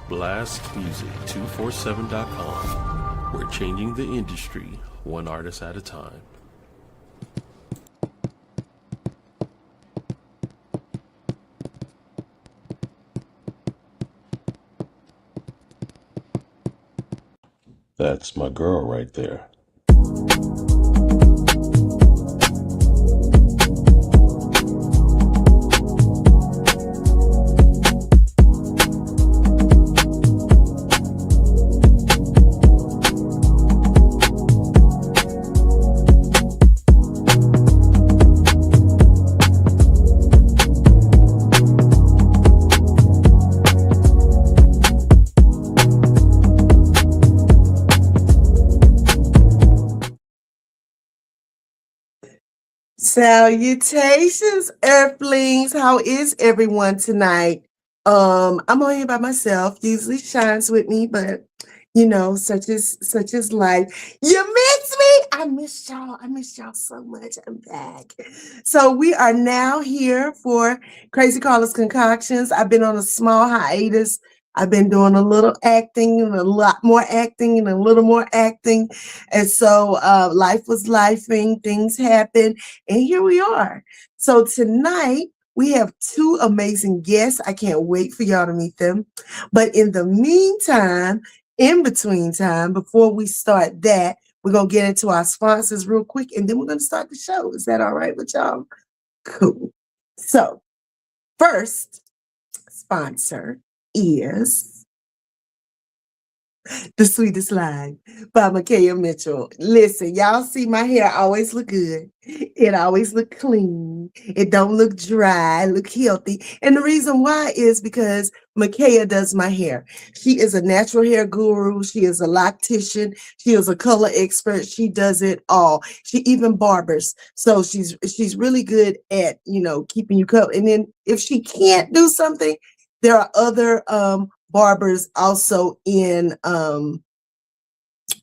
blastmusic247.com. We're changing the industry one artist at a time. That's my girl right there. Salutations, Earthlings. How is everyone tonight? I'm on here by myself. Usually Shines with me, but such is life. You miss me? I miss y'all. I miss y'all so much. I'm back. So we are now here for Crazy Carla's Concoctions. I've been on a small hiatus. I've been doing a little acting and a lot more acting and a little more acting. And so life was lifing, things happened, and here we are. So tonight we have two amazing guests. I can't wait for y'all to meet them. But in the meantime, in between time, before we start that, we're going to get into our sponsors real quick, and then we're going to start the show. Is that all right with y'all? Cool. So first sponsor is The Sweetest Line by Micaiah Mitchell. Listen, y'all see my hair always look good. It always look clean. It don't look dry, look healthy. And the reason why is because Micaiah does my hair. She is a natural hair guru. She is a loctician. She is a color expert. She does it all. She even barbers. So she's really good at, keeping you covered. And then if she can't do something, there are other barbers also in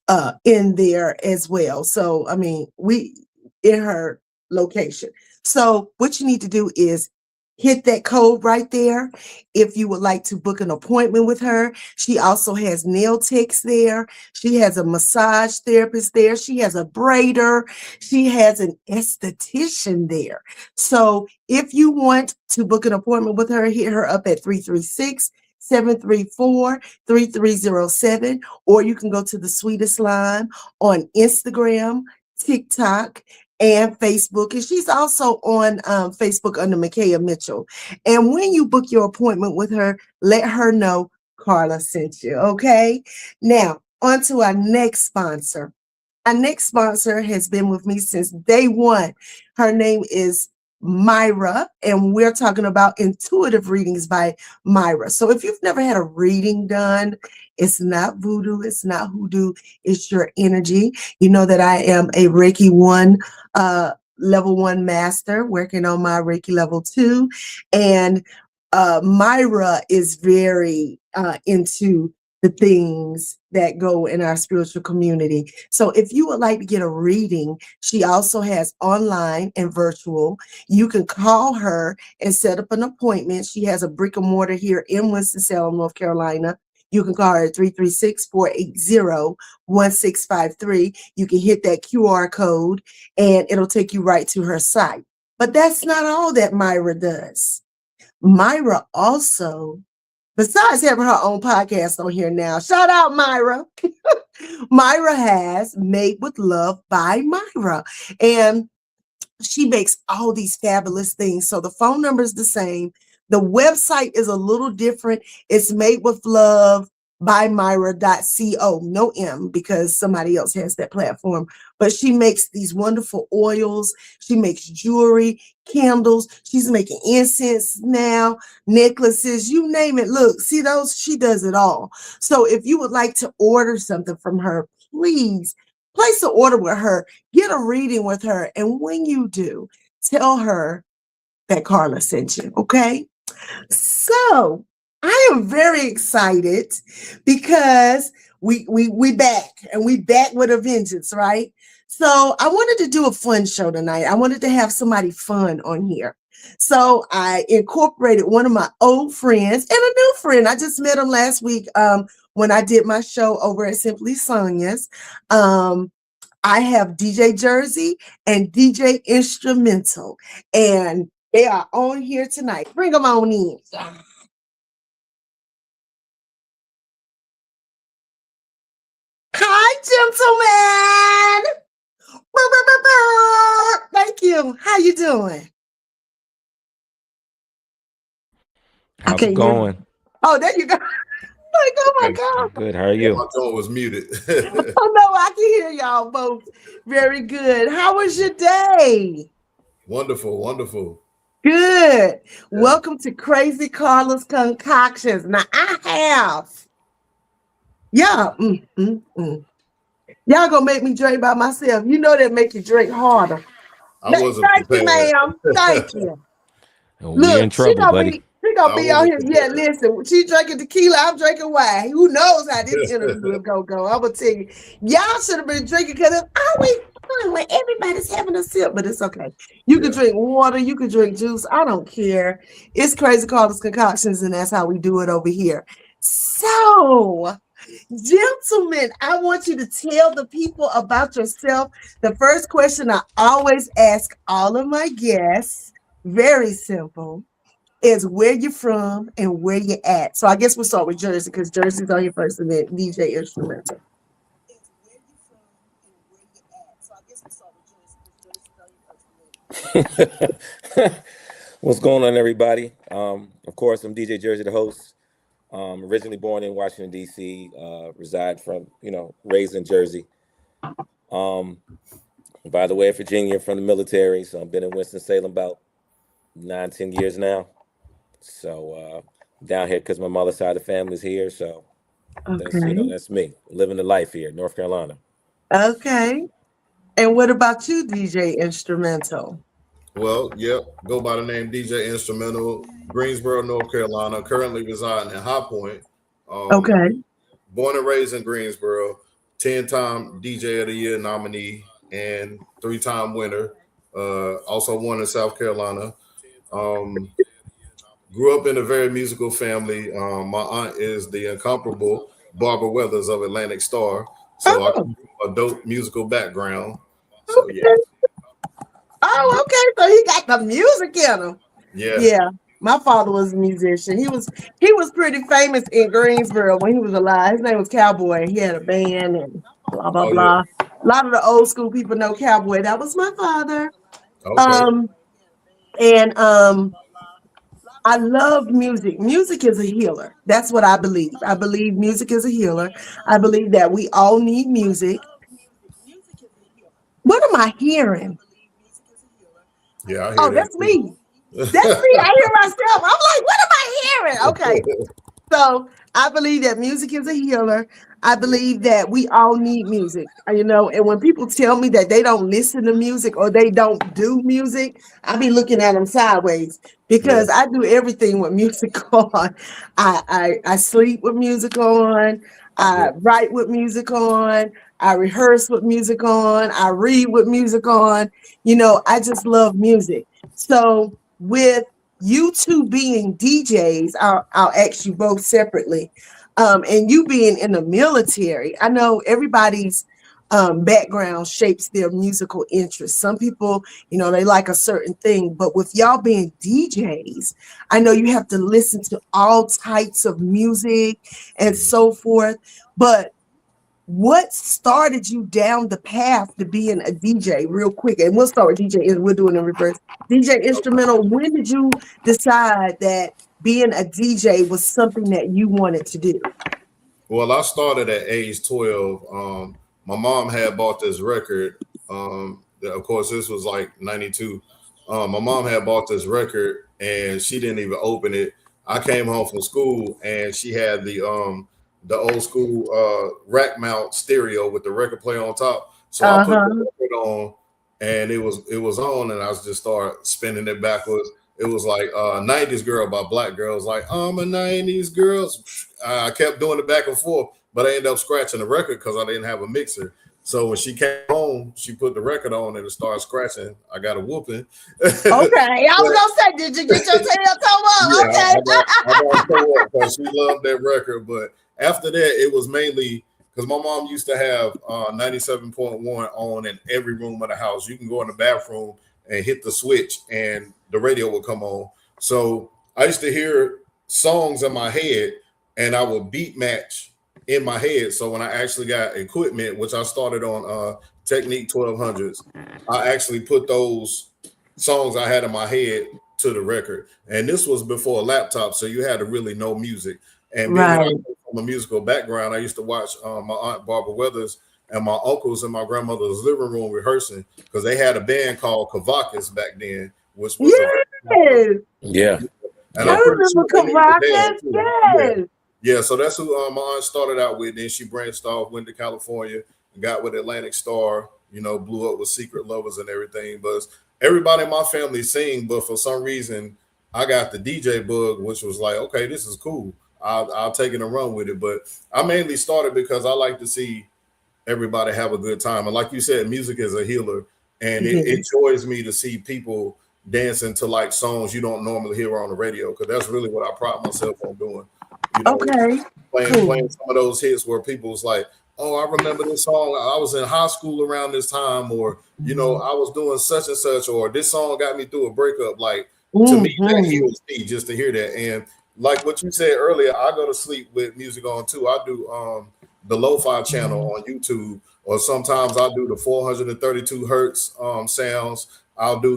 there as well. So I mean, we in her location. So what you need to do is hit that code right there if you would like to book an appointment with her. She also has nail techs there. She has a massage therapist there. She has a braider. She has an esthetician there. So if you want to book an appointment with her, hit her up at 336-734-3307, or you can go to The Sweetest Line on Instagram, TikTok, and Facebook. And she's also on Facebook under Micaiah Mitchell. And when you book your appointment with her, let her know Carla sent you, okay? Now, on to our next sponsor. Our next sponsor has been with me since day one. Her name is Myra, and we're talking about intuitive readings by Myra. So if you've never had a reading done, it's not voodoo, it's not hoodoo, it's your energy. You know that I am a Reiki 1 level 1 master, working on my Reiki level 2, and Myra is very into the things that go in our spiritual community. So if you would like to get a reading, she also has online and virtual. You can call her and set up an appointment. She has a brick and mortar here in Winston-Salem, North Carolina. You can call her at 336-480-1653. You can hit that QR code and it'll take you right to her site. But that's not all that Myra does. Myra also, besides having her own podcast on here now, shout out Myra. Myra has Made with Love by Myra. And she makes all these fabulous things. So the phone number is the same. The website is a little different. It's Made with Love by Myra.co. No M, because somebody else has that platform. But she makes these wonderful oils. She makes jewelry, candles. She's making incense now, necklaces, you name it. Look, see those? She does it all. So if you would like to order something from her, please place an order with her, get a reading with her. And when you do, tell her that Carla sent you, okay? So I am very excited because we back, and we back with a vengeance, right? So I wanted to do a fun show tonight. I wanted to have somebody fun on here. So I incorporated one of my old friends and a new friend. I just met him last week when I did my show over at Simply Sonia's. I have DJ Jersey and DJ Instrumental, and they are on here tonight. Bring them on in. Hi, gentlemen. Thank you. How you doing? How's it going? Oh, there you go. Like, oh my God. Good. How are you? My phone was muted. Oh no, I can hear y'all both very good. How was your day? Wonderful, wonderful. Good. Yeah. Welcome to Crazy Carla's Concoctions. Now I have, y'all gonna make me drink by myself. You know that make you drink harder. Thank you, ma'am. Thank you. Look, in trouble, buddy. She gonna be on here. Yeah, listen. She drinking tequila. I'm drinking wine. Who knows how this interview is gonna go? I'm gonna tell you. Y'all should have been drinking because it's always fun when everybody's having a sip, but it's okay. You can drink water. You can drink juice. I don't care. It's Crazy Carla's Concoctions, and that's how we do it over here. So, gentlemen, I want you to tell the people about yourself. The first question I always ask all of my guests, very simple, is where you're from and where you're at. So I guess we'll start with Jersey because Jersey's on your first and then DJ Instrumental. What's going on, everybody? Of course, I'm DJ Jersey, the host. Originally born in Washington, D.C., raised in Jersey. By the way, Virginia, from the military, so I've been in Winston-Salem about 9-10 years now. So down here because my mother's side of the family is here. So that's me living the life here, North Carolina. Okay. And what about you, DJ Instrumental? Well, go by the name DJ Instrumental, Greensboro, North Carolina. Currently residing in High Point. Okay. Born and raised in Greensboro, 10-time DJ of the Year nominee and 3-time winner. Also won in South Carolina. Grew up in a very musical family. My aunt is the incomparable Barbara Weathers of Atlantic Star. So I come from a dope musical background. So, okay. Oh, okay. So he got the music in him. Yeah. Yeah. My father was a musician. He was pretty famous in Greensboro when he was alive. His name was Cowboy. He had a band and blah, blah, blah. Yeah. A lot of the old school people know Cowboy. That was my father. Okay. I love music. Music is a healer. That's what I believe. I believe music is a healer. I believe that we all need music. What am I hearing? Yeah, I hear that. That's me. That's me. I hear myself. I'm like, what am I hearing? Okay. So I believe that music is a healer. I believe that we all need music, and when people tell me that they don't listen to music or they don't do music, I be looking at them sideways because I do everything with music on. I sleep with music on. I write with music on. I rehearse with music on. I read with music on. I just love music. So with you two being DJs, I'll ask you both separately. And you being in the military, I know everybody's background shapes their musical interests. Some people, they like a certain thing, but with y'all being DJs, I know you have to listen to all types of music and so forth. But what started you down the path to being a DJ real quick? And we'll start with DJ and we're doing in reverse. DJ Instrumental, when did you decide that being a DJ was something that you wanted to do? Well, I started at age 12. My mom had bought this record. Of course, this was like 92. My mom had bought this record and she didn't even open it. I came home from school and she had the old school rack mount stereo with the record player on top. So I put the record on and it was on and I just started spinning it backwards. It was like 90s Girl by Black Girls, like I'm a 90s girl. I kept doing it back and forth, but I ended up scratching the record because I didn't have a mixer. So when she came home, she put the record on and it started scratching. I got a whooping. Okay, I was gonna say, did you get your tail toe up? Yeah, Okay. I got toe up because she loved that record. But after that, it was mainly because my mom used to have 97.1 on in every room of the house. You can go in the bathroom and hit the switch and the radio would come on. So I used to hear songs in my head and I would beat match in my head. So when I actually got equipment, which I started on Technique 1200s, I actually put those songs I had in my head to the record. And this was before a laptop, so you had to really know music. And being that I Right. come from a musical background, I used to watch my aunt Barbara Weathers and my uncles in my grandmother's living room rehearsing because they had a band called Concoctions back then, which was a very popular. Yes. Yeah. And I I'm pretty remember sure they need a band Caracas. too. Yeah. Yes. Yeah, so that's who my aunt started out with. Then she branched off, went to California, got with Atlantic Star, blew up with Secret Lovers and everything. But everybody in my family sing, but for some reason, I got the DJ bug, which was like, okay, this is cool. I'll take it and run with it. But I mainly started because I like to see everybody have a good time. And like you said, music is a healer. And it joys me to see people dancing to like songs you don't normally hear on the radio, because that's really what I pride myself on doing. Okay. Playing some of those hits where people's like, oh, I remember this song. I was in high school around this time, or I was doing such and such, or this song got me through a breakup. Like to me, that heals me just to hear that. And like what you said earlier, I go to sleep with music on too. I do the lo-fi channel on YouTube, or sometimes I do the 432 hertz sounds. I'll do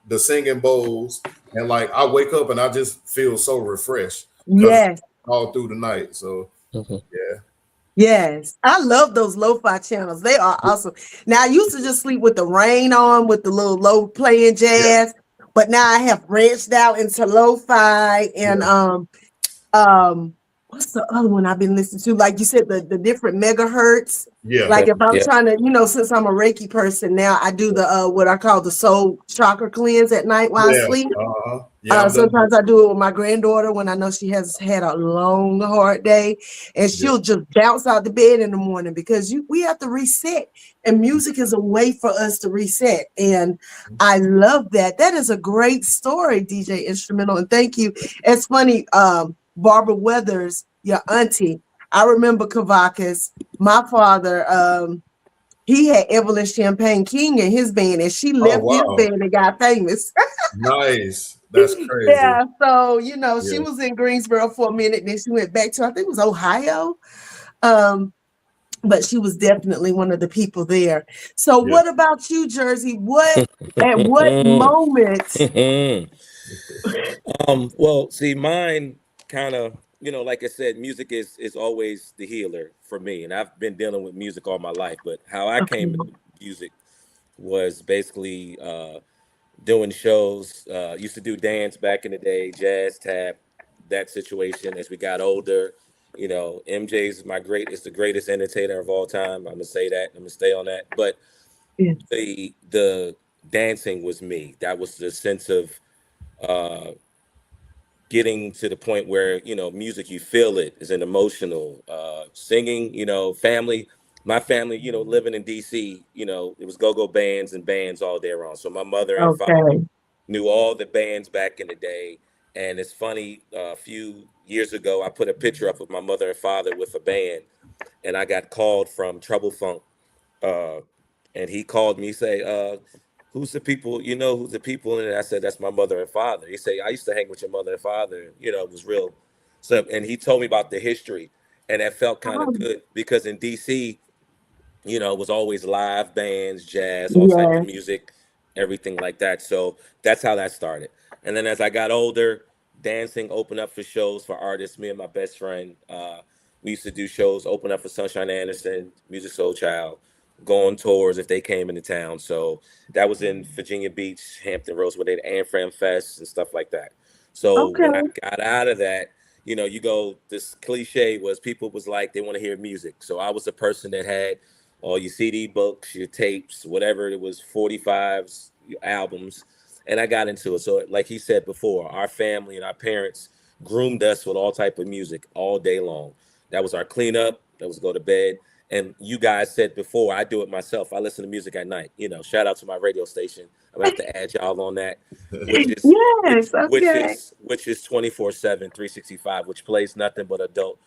the singing bowls, and like I wake up and I just feel so refreshed. Yes. All through the night. So yeah. Yes. I love those lo-fi channels. They are awesome. Now I used to just sleep with the rain on with the little low playing jazz, but now I have branched out into lo-fi and what's the other one I've been listening to? Like you said, the different megahertz. Yeah. Like if I'm trying to, since I'm a Reiki person now, I do the what I call the soul chakra cleanse at night while I sleep. Sometimes I do it with my granddaughter when I know she has had a long, hard day, and she'll just bounce out the bed in the morning because we have to reset, and music is a way for us to reset. And I love that. That is a great story, DJ Instrumental, and thank you. It's funny, Barbara Weathers, your auntie. I remember Cavacas. My father, he had Evelyn Champagne King in his band, and she left his band and got famous. Nice. That's crazy. Yeah. So, she was in Greensboro for a minute, then she went back to, I think it was Ohio. But she was definitely one of the people there. So what about you, Jersey? At what moment? Well, see, mine kind of, like I said, music is always the healer for me. And I've been dealing with music all my life. But how I came into music was basically doing shows. Used to do dance back in the day, jazz, tap, that situation. As we got older, MJ's is the greatest entertainer of all time. I'm gonna say that. I'm gonna stay on that. But the dancing was me. That was the sense of getting to the point where music, you feel it, is an emotional singing. Family. My family, living in DC, it was go-go bands and bands all day long. So my mother and father knew all the bands back in the day. And it's funny, a few years ago, I put a picture up of my mother and father with a band, and I got called from Trouble Funk. And he called me, say, who's the people, who's the people? And I said, that's my mother and father. He said, I used to hang with your mother and father. It was real. So, and he told me about the history, and that felt kind of good because in DC, it was always live bands, jazz, all type of music, everything like that. So that's how that started. And then as I got older, dancing opened up for shows for artists. Me and my best friend, we used to do shows, open up for Sunshine Anderson, Music Soul Child, go on tours if they came into town. So that was in Virginia Beach, Hampton Roads, where they had Anne Fran Fest and stuff like that. So when I got out of that, you go, this cliche was people was like, they want to hear music. So I was the person that had all your CD books, your tapes, whatever it was, 45s, your albums. And I got into it. So like he said before, our family and our parents groomed us with all type of music all day long. That was our cleanup. That was go to bed. And you guys said before, I do it myself. I listen to music at night. Shout out to my radio station. I'm gonna have to add y'all on that, which is Yes, okay. which is 24/7, 365, which plays nothing but adult,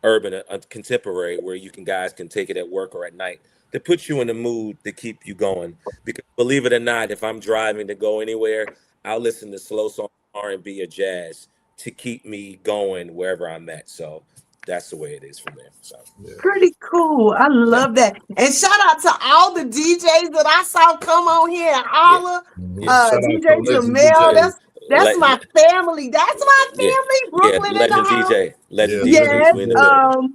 urban, contemporary, where guys can take it at work or at night to put you in the mood to keep you going. Because believe it or not, if I'm driving to go anywhere, I'll listen to slow song, R&B, or jazz to keep me going wherever I'm at. So that's the way it is from there. So Pretty cool. I love that. And shout out to all the DJs that I saw come on here and holler. Shout out to DJ Legend Jamel, DJ. that's my family. That's my family. Brooklyn in the Legend house. DJ, Legend Yeah, DJ, we in the middle.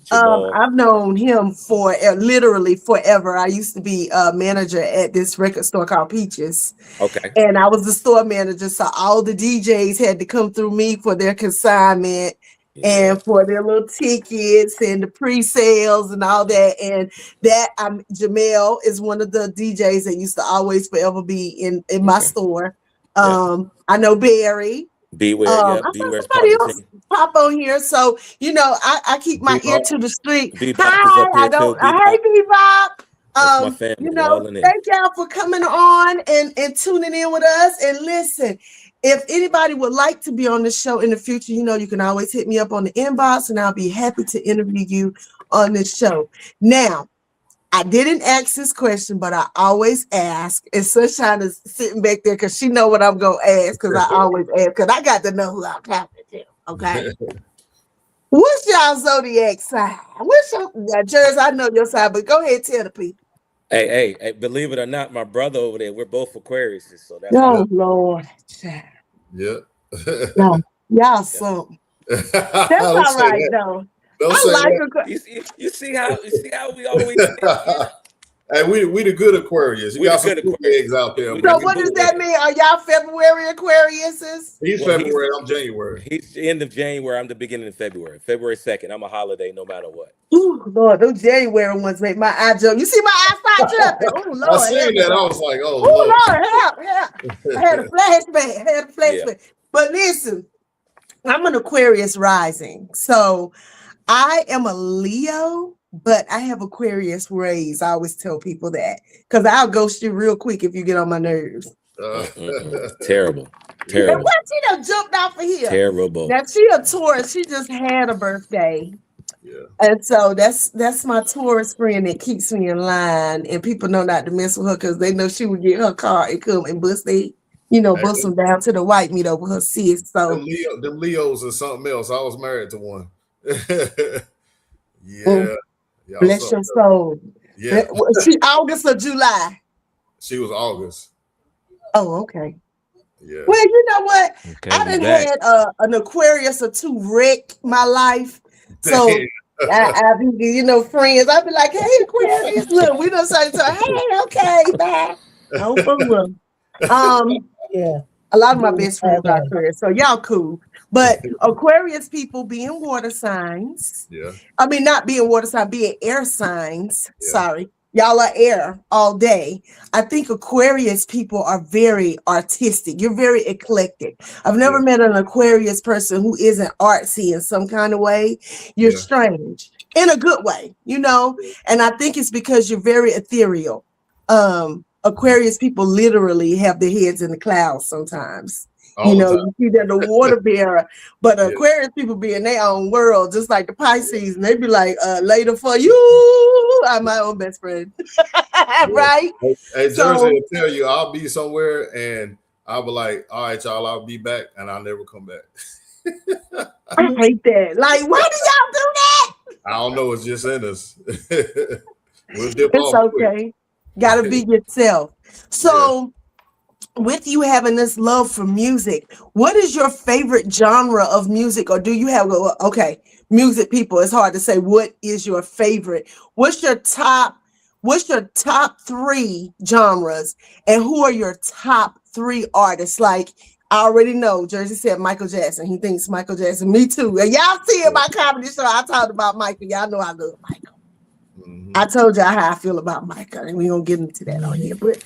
Jamal. I've known him for literally forever. I used to be a manager at this record store called Peaches. Okay. And I was the store manager. So all the DJs had to come through me for their consignment and for their little tickets and the pre-sales and all that. And that Jamel is one of the DJs that used to always forever be in my store. I know Barry. Beware, I saw somebody else pop on here, so I keep my ear to the street. Hi, hey Bebop. My family, thank y'all for coming on and tuning in with us. And listen, if anybody would like to be on the show in the future, you can always hit me up on the inbox, and I'll be happy to interview you on this show. Now, I didn't ask this question, but I always ask. And Sunshine is sitting back there because she know what I'm going to ask, because I always ask, because I got to know who I'm talking to, okay? What's y'all zodiac sign? Jers, I know your sign, but go ahead and tell the people. Hey, believe it or not, my brother over there, we're both Aquariuses, so that's Lord. Yeah. No, y'all something. That's all right, though. You see how we always Hey, we the good Aquarius. You got some good eggs out there. So what does that mean? Are y'all February Aquariuses? He's February, I'm January. He's the end of January, I'm the beginning of February. February 2nd, I'm a holiday no matter what. Ooh, Lord, those January ones make my eye jump. You see my eye start jumping? Oh, Lord. I seen that. I was like, oh, Lord, help. I had a flashback. Yeah. But listen, I'm an Aquarius rising. So I am a Leo, but I have Aquarius rays. I always tell people that, because I'll ghost you real quick if you get on my nerves. Terrible. And what, she done jumped off of here. Terrible. Now, she a Taurus. She just had a birthday. Yeah. And so that's my Taurus friend that keeps me in line, and people know not to mess with her because they know she would get her car and come and bust them down to the white meat over her sis. So them Leos are something else. I was married to one. Yeah. Bless your soul. Yeah. She August or July? She was August. Oh, okay. Yeah. Well, you know what? Okay, I done had an Aquarius or two wreck my life. So I be, friends. I be like, hey, Aquarius, look, we done say to her, hey, okay, bye. No problem. Yeah. A lot of my best friends are Aquarius, so y'all cool. But Aquarius people being water signs. Yeah. I mean, not being water signs, being air signs. Yeah. Sorry. Y'all are air all day. I think Aquarius people are very artistic. You're very eclectic. I've never met an Aquarius person who isn't artsy in some kind of way. You're strange in a good way, and I think it's because you're very ethereal. Aquarius people literally have their heads in the clouds sometimes. You see that the water bearer, but Aquarius people be in their own world, just like the Pisces, and they be like, later for you, I'm my own best friend. Right? Hey, Jersey will tell you, I'll be somewhere and I'll be like, all right, y'all, I'll be back, and I'll never come back. I hate that. Like, why do y'all do that? I don't know, it's just in us. We'll dip it's off okay. quick. Gotta be yourself. So with you having this love for music, what is your favorite genre of music? Or do you have music people? It's hard to say what is your favorite. What's your top 3 genres, and who are your top 3 artists? Like, I already know Jersey said Michael Jackson. He thinks Michael Jackson. Me too. And y'all see in my comedy show, I talked about Michael. Y'all know I love Michael. Mm-hmm. I told y'all how I feel about Michael, and we don't get into that on here, but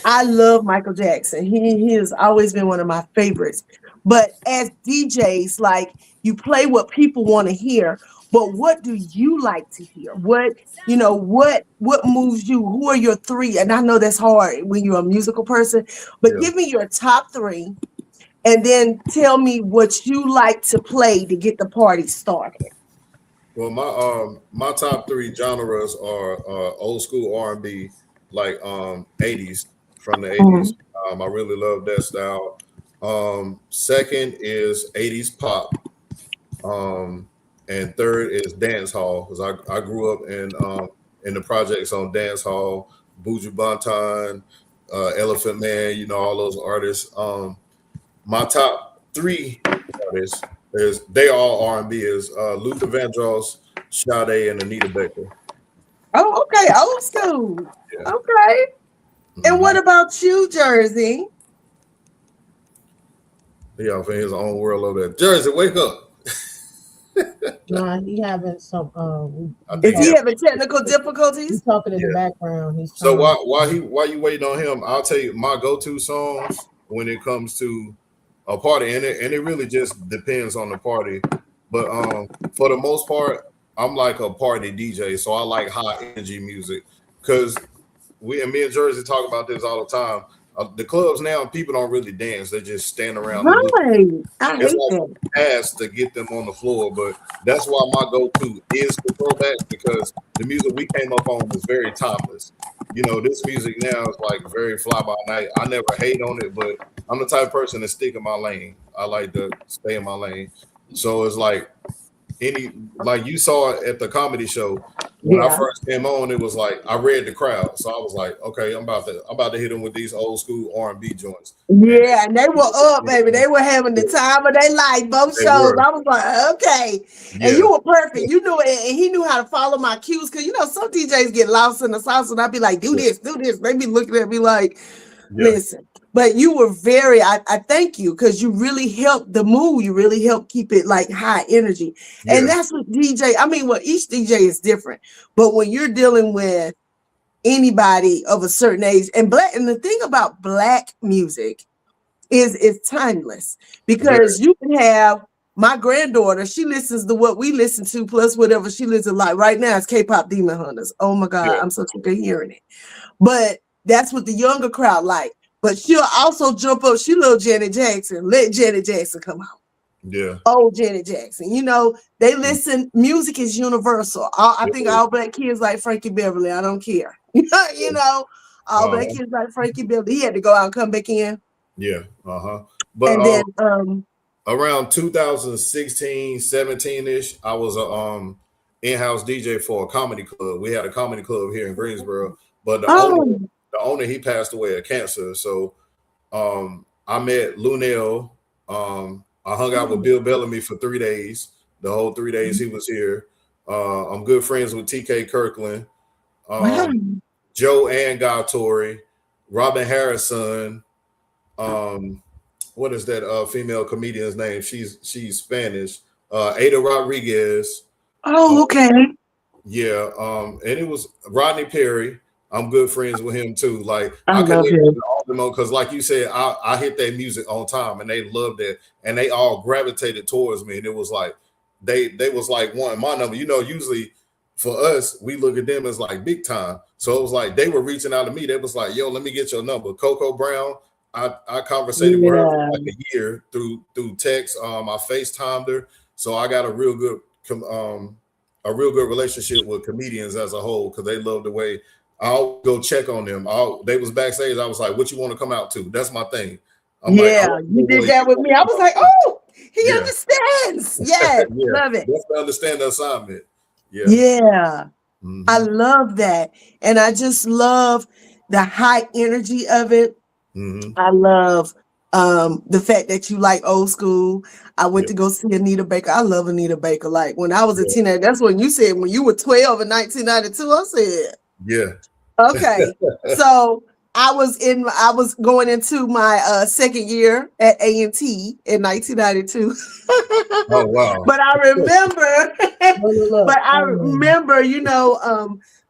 I love Michael Jackson. He has always been one of my favorites. But as DJs, like, you play what people want to hear. But what do you like to hear? What, what moves you? Who are your three? And I know that's hard when you're a musical person, but give me your top three and then tell me what you like to play to get the party started. Well, my top three genres are old school R&B, like 80s, from the 80s. I really love that style. Second is 80s pop. And third is dance hall, because I grew up in the projects on dance hall, Buju Banton, Elephant Man, all those artists. My top three artists they all R&B is Luther Vandross, Sade, and Anita Baker. Oh, okay, old school. Yeah. Okay. And what about you, Jersey? He off in his own world over there. Jersey, wake up. No, he having some. Is he having technical difficulties? He's talking in the background. He's so while you waiting on him, I'll tell you my go-to songs when it comes to a party, and it really just depends on the party. But for the most part, I'm like a party DJ, so I like high energy music, because me and Jersey talk about this all the time. The clubs now, people don't really dance; they just stand around. Right, I hate that. Pass to get them on the floor, but that's why my go-to is the throwbacks, because the music we came up on was very timeless. This music now is like very fly by night. I never hate on it, but I'm the type of person to stick in my lane. I like to stay in my lane. So it's like like you saw it at the comedy show when I first came on, it was like I read the crowd, so I was like, okay, I'm about to hit them with these old school R&B joints. Yeah, and they were up, baby. They were having the time of their life. Both shows, I was like, okay, and you were perfect. You knew it, and he knew how to follow my cues, because some DJs get lost in the sauce, and I'd be like, do this. They be looking at me like, listen. But you were I thank you, because you really helped the mood. You really helped keep it like high energy. And that's what each DJ is different. But when you're dealing with anybody of a certain age, and the thing about Black music is it's timeless, because you can have my granddaughter, she listens to what we listen to, plus whatever she listens to. Like right now, it's K-pop Demon Hunters. Oh my God, I'm so sick of hearing it. But that's what the younger crowd like. But she'll also jump up. She love Janet Jackson. Let Janet Jackson come out. Yeah. Oh, Janet Jackson. They listen. Music is universal. I think all Black kids like Frankie Beverly. I don't care. All Black kids like Frankie Beverly. He had to go out and come back in. Yeah. But and then around 2016, 17-ish, I was a in-house DJ for a comedy club. We had a comedy club here in Greensboro, but the owner, he passed away of cancer. So I met Lunel. I hung out with Bill Bellamy for 3 days. The whole 3 days he was here. I'm good friends with TK Kirkland, Joe Ann Gatori, Robin Harrison. What is that female comedian's name? She's Spanish. Ada Rodriguez. Oh, okay. Yeah. And it was Rodney Perry. I'm good friends with him too. Like I love him because, like you said, I hit that music on time, and they loved it, and they all gravitated towards me. And it was like they was like wanting my number. Usually for us, we look at them as like big time. So it was like they were reaching out to me. They was like, "Yo, let me get your number." Coco Brown. I conversated with her for like a year through text. I FaceTimed her, so I got a real good relationship with comedians as a whole, because they love the way. I'll go check on them. They was backstage. I was like, "What you want to come out to?" That's my thing. You did that with me. I was like, "Oh, he understands." Yes, love it. Just to understand the assignment. Yeah. I love that, and I just love the high energy of it. I love the fact that you like old school. I went to go see Anita Baker. I love Anita Baker. Like when I was a teenager, that's when you said when you were 12 in 1992. I said, yeah. Okay. So I was going into my second year at A&T in 1992. Oh wow. But I remember,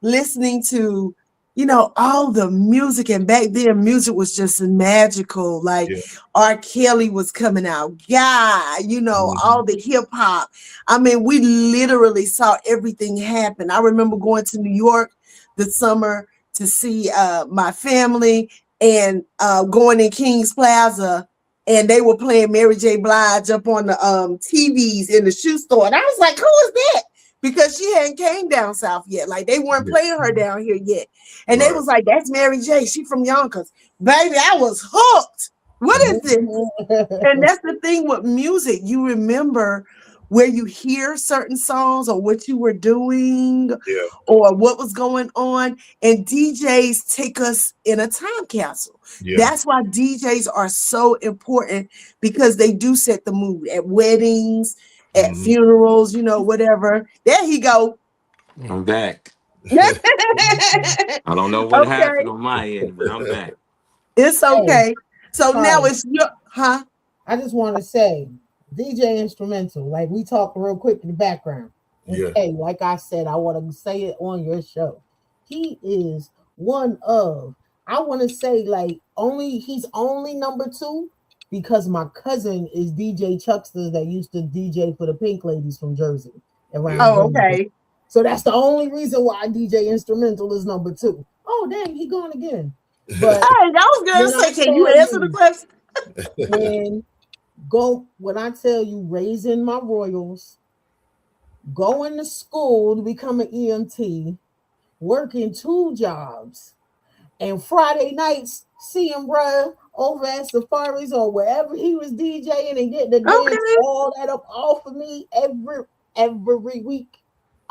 listening to you know, all the music, and back then music was just magical. Like Yeah. R. Kelly was coming out, you know, Mhm. all the hip hop. I mean, we literally saw everything happen. I remember going to New York this summer to see my family, and going in King's Plaza, and they were playing Mary J. Blige up on the TVs in the shoe store. And I was like, who is that? Because she hadn't came down south yet. Like they weren't playing her down here yet. And they Right. was like, that's Mary J. She from Yonkers. Baby, I was hooked. What is this? And that's the thing with music. You remember where you hear certain songs or what you were doing Yeah. or what was going on. And DJs take us in a time capsule. Yeah. That's why DJs are so important, because they do set the mood at weddings, at Mhm. funerals, you know, whatever. There he go. I'm back. I don't know what Okay, happened on my end, but I'm back. it's okay. So now Carla, it's your, huh? I just want to say, DJ Instrumental, like we talk real quick in the background. Yeah. Okay, like I said, I want to say it on your show. He is one of, I want to say, like, he's only number 2 because my cousin is DJ Chuckster that used to DJ for the Pink Ladies from Jersey around Oh, Jersey. okay. So that's the only reason why DJ Instrumental is number 2. Oh, dang, he gone again. But Hey, I was gonna when I say, can you tell answer the you, question? when I tell you raising my royals, going to school to become an EMT, working 2 jobs, and Friday nights seeing bruh over at Safaris or wherever he was DJing and getting the dance Okay. all that up off of me every week.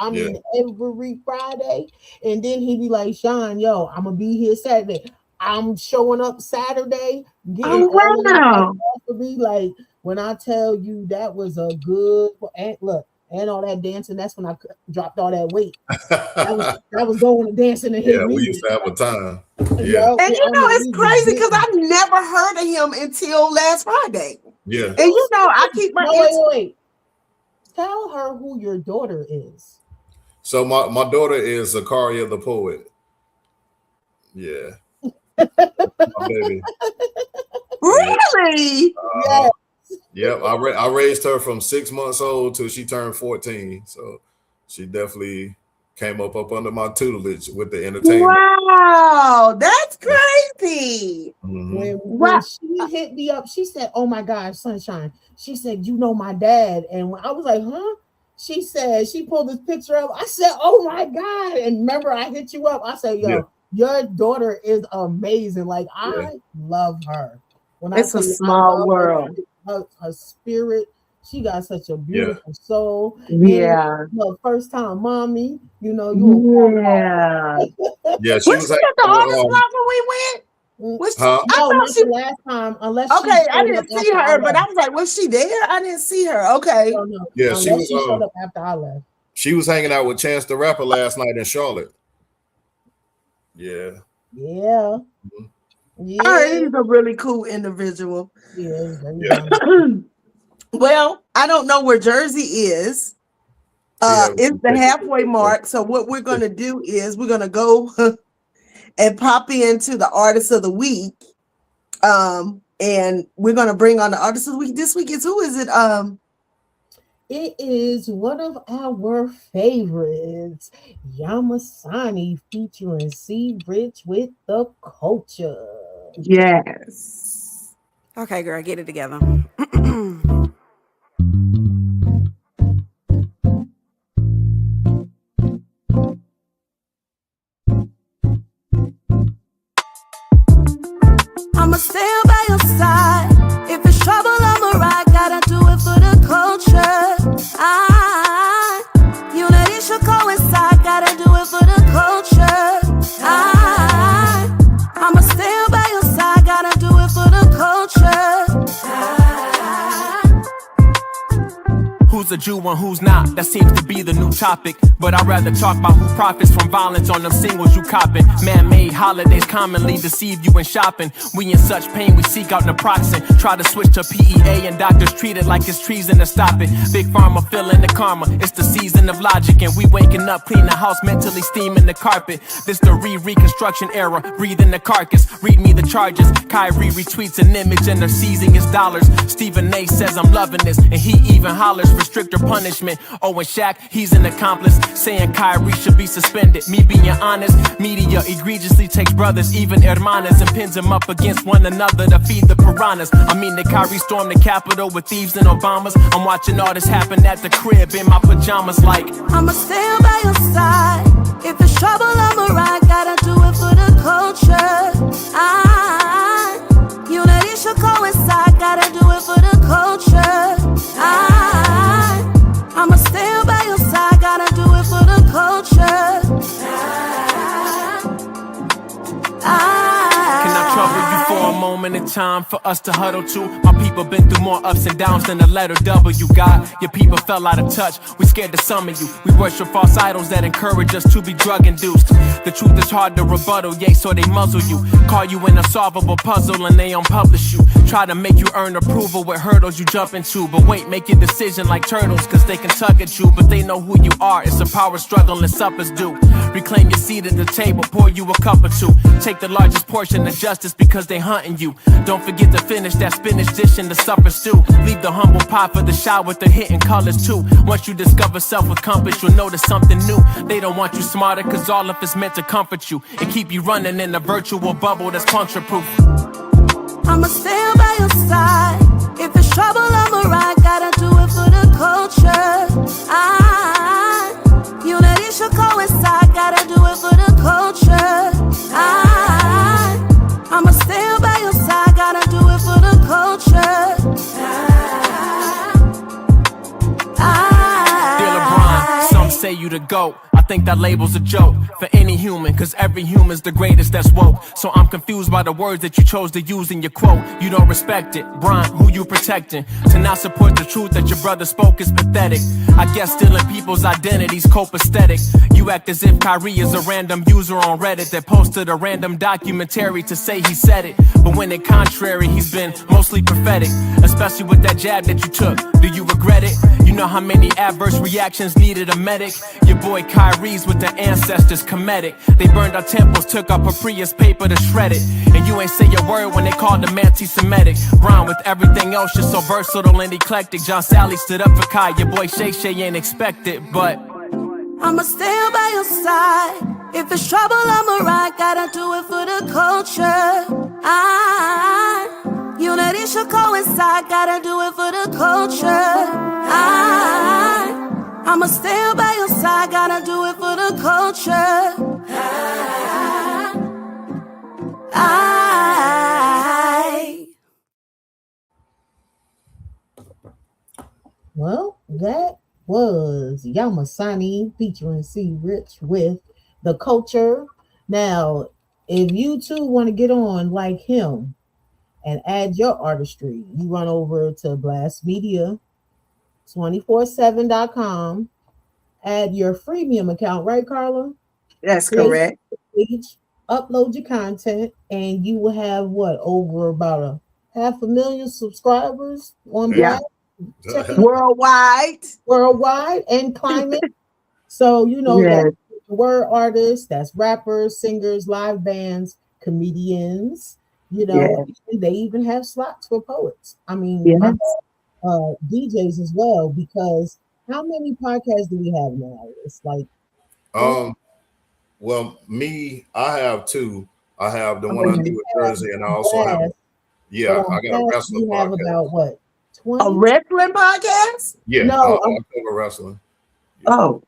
I mean, every Friday. And then he'd be like, Sean, yo, I'm going to be here Saturday. I'm showing up Saturday, getting Oh, all of that wow. off of me. Like, when I tell you that was a good, and look, and all that dancing, that's when I dropped all that weight. That was going to dancing and hit Yeah, we music. used to have a time. Yeah. Yo, And you I know, mean, it's we was crazy because getting- I never heard of him until last Friday. Yeah. And you know, I keep my No, wait. Tell her who your daughter is. So my daughter is Zakaria the poet. Yeah. My baby. Really? Yeah. Yep. I raised her from 6 months old till she turned 14. So she definitely came up under my tutelage with the entertainment. Wow, that's crazy. Mhm. When she hit me up, she said, "Oh my gosh, Sunshine." She said, "You know my dad," and when I was like, "Huh?" She said she pulled this picture up. I said, "Oh my god!" And remember, I hit you up. I said, "Yo, Yeah. your daughter is amazing. Like Yeah. I love her." When It's I a tell you, I small love world. her spirit. She got such a beautiful soul. Yeah. And her first time mommy. You know, you. Yeah. Yeah, she Was was she like, at the artist block when we went? Was she, huh? I No, thought not she the last time, unless she okay, I showed up didn't see after I her, but I left. was like, was she there? I didn't see her. Okay. No, Yeah, she unless was she showed up after I left. she was hanging out with Chance the Rapper last night in Charlotte. Yeah. Yeah. Mhm. Yeah. I heard he's a really cool individual. Yeah. Yeah. Well, I don't know where Jersey is. Yeah, It's the halfway mark. So what we're gonna do is we're gonna go and pop into the artist of the week. And we're gonna bring on the artist of the week. This week is who is it? It is one of our favorites, Yamasani featuring C Rich with the culture. Yes. Okay, girl, get it together. I'ma stand by your side. If it's trouble, I'ma ride. Gotta do it for the culture. Unity should coincide. Gotta do it for the culture. I'ma stand by your side. Gotta do it for the culture. Who's a Jew and who's not? That seems to be the new topic. But I'd rather talk about who profits from violence on them singles you copping. Man-made holidays commonly deceive you in shopping. We in such pain, we seek out naproxen. Try to switch to PEA and doctors treat it like it's treason to stop it. Big Pharma feeling the karma, it's the season of logic. And we waking up, clean the house, mentally steaming the carpet. This the reconstruction era, breathing the carcass. Read me the charges. Kyrie retweets an image and they're seizing his dollars. Stephen A says I'm loving this, and he even hollers restrict or punishment. Oh, and Shaq, he's an accomplice, saying Kyrie should be suspended. Me being honest, media egregiously takes brothers, even hermanas, and pins them up against one another to feed the piranhas. I mean that Kyrie stormed the Capitol with thieves and Obamas. I'm watching all this happen at the crib in my pajamas like I'ma stand by your side. If it's trouble, I'ma ride. Gotta do it for the culture. Unity should coincide. Gotta do it for the culture. I'ma stand by your side. Gotta do it for the culture. Can I trouble you for a moment in time for us to huddle to? My people been through more ups and downs than the letter W. God, your people fell out of touch. We scared to summon you. We worship false idols that encourage us to be drug induced. The truth is hard to rebuttal, yay, so they muzzle you. Call you an unsolvable puzzle and they unpublish you. Try to make you earn approval with hurdles you jump into. But wait, make your decision like turtles, cause they can tug at you. But they know who you are, it's a power struggle and suppers do. Reclaim your seat at the table, pour you a cup or two. Take the largest portion of justice because they hunting you. Don't forget to finish that spinach dish in the supper stew. Leave the humble pie for the shot with the hitting colors too. Once you discover self with compass, you'll notice something new. They don't want you smarter cause all of it's meant to comfort you and keep you running in a virtual bubble that's puncture proof. I'ma stand by your side. If it's trouble, I'ma ride. Gotta do it for the culture. Unity should coincide. Gotta do it for the culture. I'ma stand by your side. Gotta do it for the culture. Dear LeBron, some say you the GOAT. I think that label's a joke for any human, cause every human's the greatest that's woke. So I'm confused by the words that you chose to use in your quote. You don't respect it, Bron, who you protecting? To not support the truth that your brother spoke is pathetic. I guess stealing people's identities copacetic. You act as if Kyrie is a random user on Reddit that posted a random documentary to say he said it. But when it contrary, he's been mostly prophetic. Especially with that jab that you took, do you regret it? You know how many adverse reactions needed a medic? Your boy Kyrie's with the ancestors comedic. They burned our temples, took our Prius paper to shred it. And you ain't say a word when they called him anti-Semitic. Brown with everything else, you're so versatile and eclectic. John Sally stood up for Kai, your boy Shay Shay ain't expected, but I'ma stand by your side. If it's trouble, I'ma ride. Gotta do it for the culture. Unity should coincide. Gotta do it for the culture. I'ma stand by your side. Gotta do it for the culture. Well, that was Yamasani featuring C Rich with The Culture. Now, if you too want to get on like him and add your artistry, you run over to blastmedia247.com, add your freemium account, right, Carla? That's correct. Page, upload your content, and you will have over about 500,000 subscribers on Blast. Worldwide And climbing. So that's word artists, that's rappers, singers, live bands, comedians, they even have slots for poets. I mean, DJs as well, because how many podcasts do we have now? It's like well, I have two. I have the one I do with Jersey, and I also have I got a wrestling podcast. Have about what? 20? A wrestling podcast? Yeah, no, I'm talking wrestling. Yeah. Oh.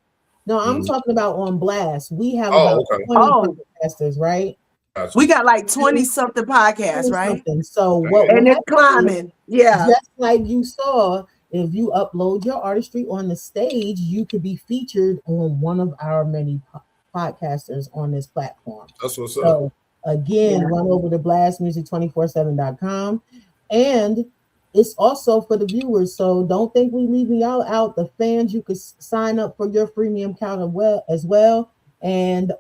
No, I'm talking about on Blast. We have about 20 podcasters, right? Gotcha. We got like 20 something podcasts, right? So and it's climbing. Yeah. Just like you saw, if you upload your artistry on the stage, you could be featured on one of our many podcasters on this platform. That's what's up. So again, run over to blastmusic247.com and it's also for the viewers. So don't think we leaving y'all out. The fans, you could sign up for your freemium account as well. And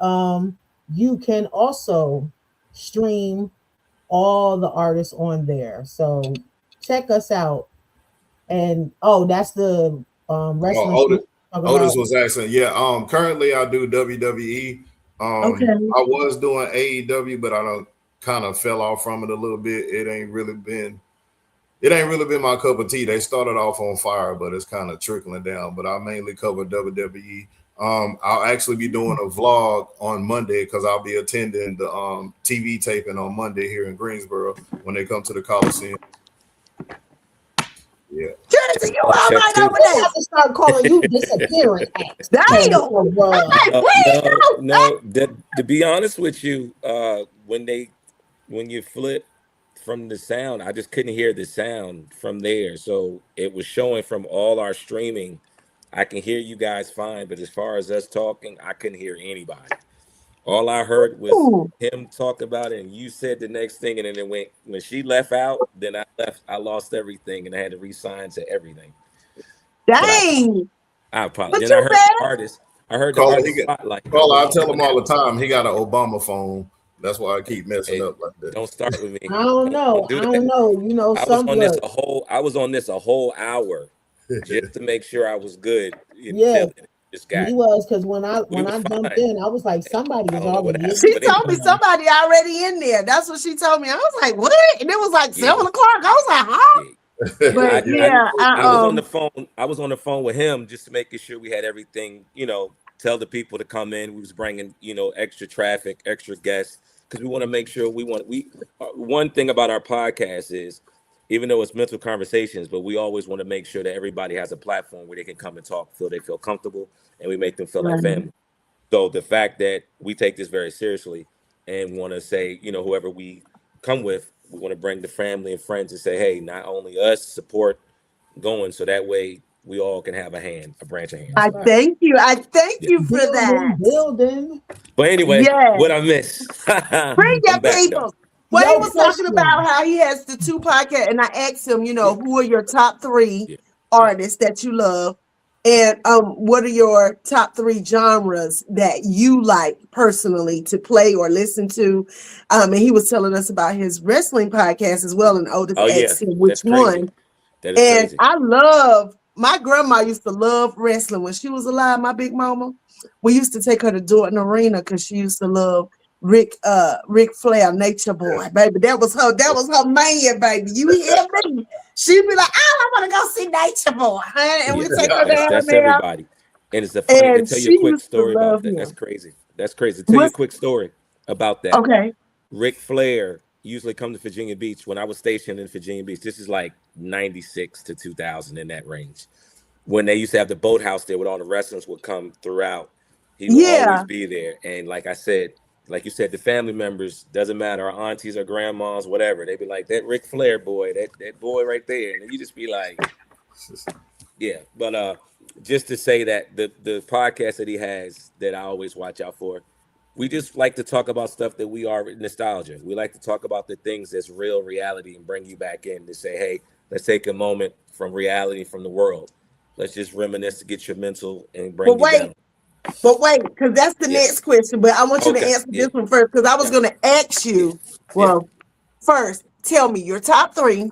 you can also stream all the artists on there. So check us out. And oh, that's the wrestling Oh, show Otis, talking Otis about. was asking. Yeah. Currently I do WWE. Okay. I was doing AEW, but I don't kind of fell off from it a little bit. It ain't really been my cup of tea. They started off on fire, but it's kind of trickling down. But I mainly cover WWE. I'll actually be doing a vlog on Monday because I'll be attending the TV taping on Monday here in Greensboro when they come to the Coliseum. Yeah. Jersey, you all Check right two. over I there? have to start calling you disappearing acts. Damn. I'm like, where you go? No. To be honest with you, when you flip from the sound, I just couldn't hear the sound from there. So it was showing from all our streaming. I can hear you guys fine, but as far as us talking, I couldn't hear anybody. All I heard was Ooh, him talk about it, and you said the next thing, and then it went when she left out. Then I left. I lost everything, and I had to re-sign to everything. But dang. I apologize. But Then I you heard the better. artist. I heard the Carla, artist spotlight. I Carla, I wasn't tell doing him all that. the time he got an Obama phone. That's why I keep messing Hey, up like that. don't start with me. I don't Don't know. do I that. don't know. You know, I was some on this look. a whole. I was on this a whole hour just to make sure I was good and Yeah, feeling it. Just he got. was because when I We when was I jumped fine. in, I was like, somebody I is don't know what already happened, She but told me anyway, somebody already in there. That's what she told me. I was like, what? And it was like yeah, 7 o'clock. I was like, huh? yeah. But yeah, I was on the phone. I was on the phone with him just making sure we had everything. Tell the people to come in. We was bringing extra traffic, extra guests because we want to make sure one thing about our podcast is even though it's mental conversations, but we always want to make sure that everybody has a platform where they can come and talk, they feel comfortable, and we make them feel like right. family. So the fact that we take this very seriously and want to say, whoever we come with, we want to bring the family and friends and say, hey, not only us support going, so that way we all can have a branch of hands. I thank you. I thank Yeah. you for that. building. But anyway, Yes. what I miss? Bring your I'm back though. people. Well, he Yo, was talking about question. how he has the 2 podcasts, and I asked him, Yeah, who are your top 3 yeah, yeah. artists that you love, and what are your top 3 genres that you like personally to play or listen to? And he was telling us about his wrestling podcast as well, and Otis Oh yeah, asked him which that's crazy. one. That is And crazy. I love my grandma used to love wrestling when she was alive. My big mama, we used to take her to Dorton Arena because she used to love Ric Flair, Nature Boy, baby. That was her man, baby. You hear me? She'd be like, "Oh, I want to go see Nature Boy," huh? And we Yeah, take her that's down that's there. everybody. And it's a funny to And tell you she a quick used to story about love that. That's him. crazy. That's crazy. Tell you a What's quick story about that. okay? Ric Flair usually come to Virginia Beach when I was stationed in Virginia Beach. This is like 96 to 2000 in that range. When they used to have the boathouse there with all the wrestlers would come throughout. He will always Yeah, be there. And like I said, like you said, the family members, doesn't matter, our aunties or grandmas, whatever. They be like, that Ric Flair boy, that boy right there. And then you just be like, yeah. But just to say that the podcast that he has that I always watch out for, we just like to talk about stuff that we are nostalgia. We like to talk about the things that's real reality and bring you back in to say, hey, let's take a moment from reality, from the world. Let's just reminisce to get your mental and but bring you wait, down. because that's the Yeah. next question. But I want you to Okay. answer Yeah. this one first because I was Yeah. going to ask Yeah. you. Yeah. Well, first, tell me your top 3.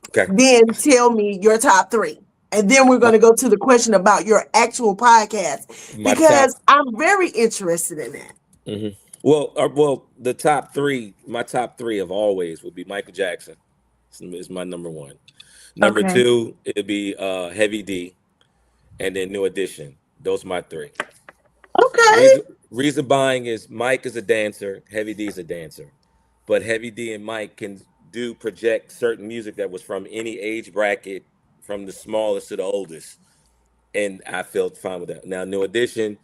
Okay. Then tell me your top 3. And then we're My, going to go to the question about your actual podcast my top. because I'm very interested in that. Mhm. Well, the top three. My top three of always would be Michael Jackson. Is my number one. Number Okay. two, it'd be Heavy D, and then New Edition. Those are my three. Okay. Reason buying is Mike is a dancer, Heavy D is a dancer, but Heavy D and Mike can project certain music that was from any age bracket, from the smallest to the oldest, and I felt fine with that. Now, New Edition,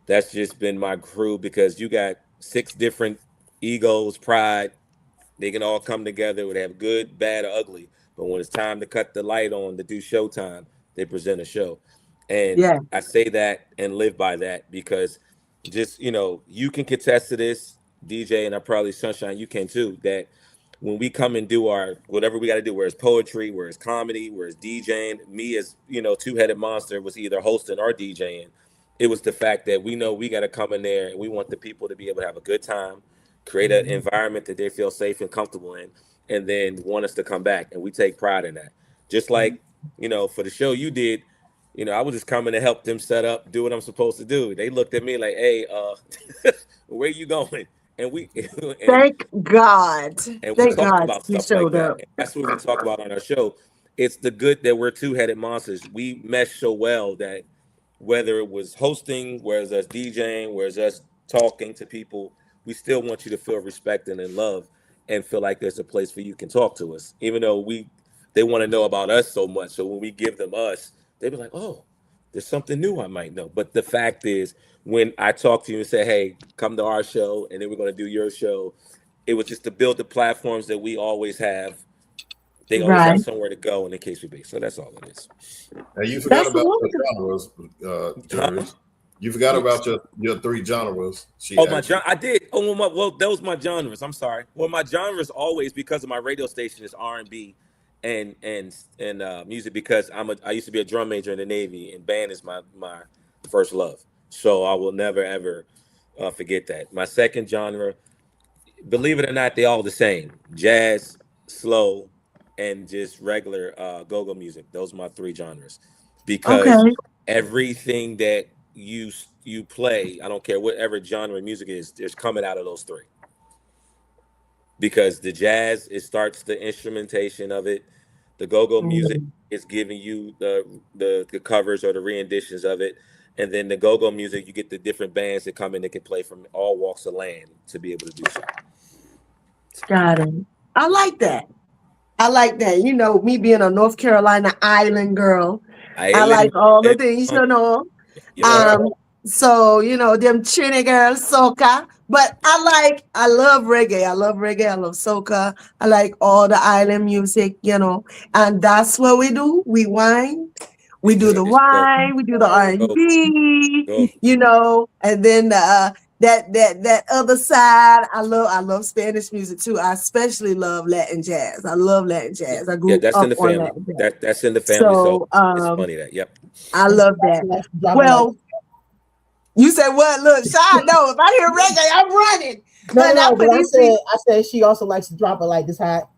that's just been my crew because you got 6 different egos, pride. They can all come together. Would have good, bad, or ugly. But when it's time to cut the light on to do showtime, they present a show. And Yeah. I say that and live by that because just, you can contest to this, DJ, and I probably Sunshine, you can too, that when we come and do our whatever we got to do, where it's poetry, where it's comedy, where it's DJing, me as two-headed monster was either hosting or DJing. It was the fact that we know we got to come in there and we want the people to be able to have a good time, create an environment that they feel safe and comfortable in, and then want us to come back. And we take pride in that. Just like, for the show you did, I was just coming to help them set up, do what I'm supposed to do. They looked at me like, hey, where you going? And we Thank God. and we Thank talk God about you stuff like showed that. up. And that's what we talk about on our show. It's the good that we're two-headed monsters. We mesh so well that whether it was hosting, whereas us DJing, whereas us talking to people, we still want you to feel respected and love and feel like there's a place where you can talk to us. Even though they want to know about us so much. So when we give them us, they be like, oh, there's something new I might know. But the fact is, when I talk to you and say, hey, come to our show, and then we're going to do your show, it was just to build the platforms that we always have. They always have somewhere to go in the case we be. So that's all it is. And you forgot That's about wonderful. the genres, George. You forgot about your 3 genres. I did. Well, those my genres. I'm sorry. Well, my genres always, because of my radio station, is R&B and music, because I used to be a drum major in the Navy, and band is my first love. So I will never ever forget that. My second genre, believe it or not, they all the same: jazz, slow, and just regular go-go music. Those are my 3 genres, because everything that you play, I don't care whatever genre of music is, there's coming out of those 3. Because the jazz, it starts the instrumentation of it. The go-go music is giving you the covers or the renditions of it. And then the go-go music, you get the different bands that come in that can play from all walks of land to be able to do so. Got it. I like that. Me being a North Carolina island girl, I like all the things, So, them Trini girls, soca. But I love reggae. I love soca. I like all the island music, and that's what we do. We whine. We do the wine, we do the R&B, and then that other side. I love Spanish music too. I especially love Latin jazz. I love Latin jazz. I grew that's up in the on family. That's in the family. So it's funny that. Yep. I love that. Well, you said what? Look, Shy, no, if I hear reggae, I'm running. No, but I said she also likes to drop it like this hot.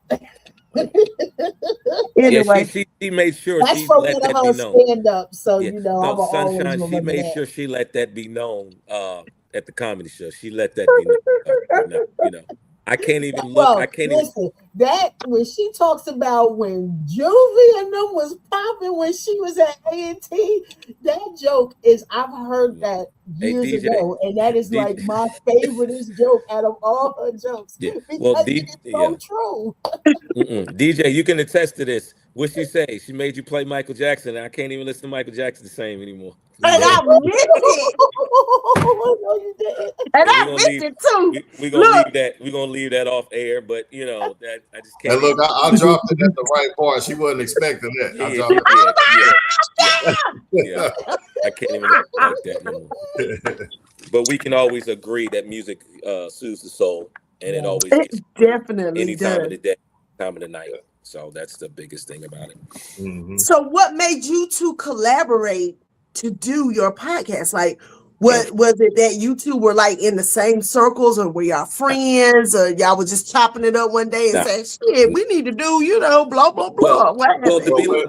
Anyway, she made sure that's she for let one of that her be known. Stand up, so no, Sunshine. She made sure she let that be known at the comedy show. She let that be known. I can't even look. Well, I can't listen, that when she talks about when Juvie and them was popping when she was at A&T, that joke is, I've heard that years ago, and that is like my favoriteest joke out of all her jokes. Yeah. Because it's so true. DJ, you can attest to this. What she say? She made you play Michael Jackson, and I can't even listen to Michael Jackson the same anymore. And I missed it. No, you didn't. And I missed it too. We're gonna leave that off air, but that I just can't. And look, I dropped it at the right part. She wasn't expecting that. I dropped it. I can't even like that no more. But we can always agree that music soothes the soul, and it always definitely any does. time of the day, time of the night. So that's the biggest thing about it. Mm-hmm. So what made you two collaborate to do your podcast? Like, what was it that you two were like in the same circles, or were y'all friends, or y'all were just chopping it up one day and saying, shit, we need to do, blah, blah, blah. Well,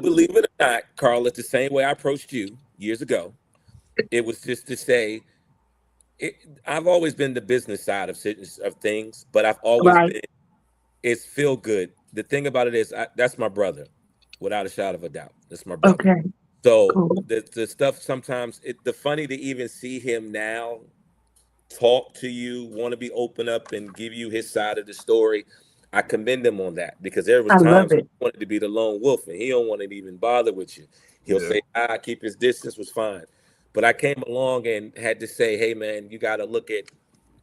believe it or not, Carla, it's the same way I approached you years ago. It was just to say, I've always been the business side of things, but I've always been, it's feel good. The thing about it is, that's my brother, without a shadow of a doubt. That's my brother. Okay. So the stuff sometimes, the funny to even see him now talk to you, want to be open up and give you his side of the story. I commend him on that, because there was times he wanted to be the lone wolf and he don't want to even bother with you. He'll say, keep his distance, was fine. But I came along and had to say, hey man, you got to look at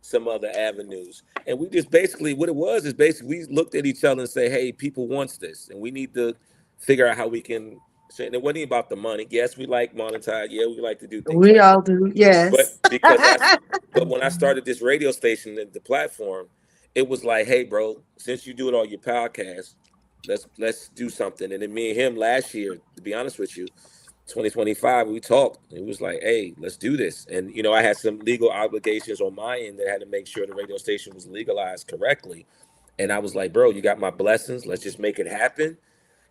some other avenues. And we just basically, what it was is basically we looked at each other and say, hey, people wants this, and we need to figure out how we can. And it wasn't about the money. Yes, we like monetize. Yeah, we like to do things. We all do. Yes. But when I started this radio station, the platform, it was like, hey, bro, since you do it on your podcast, let's do something. And then me and him last year, to be honest with you, 2025, we talked. It was like, hey, let's do this. And I had some legal obligations on my end that I had to make sure the radio station was legalized correctly. And I was like, bro, you got my blessings. Let's just make it happen.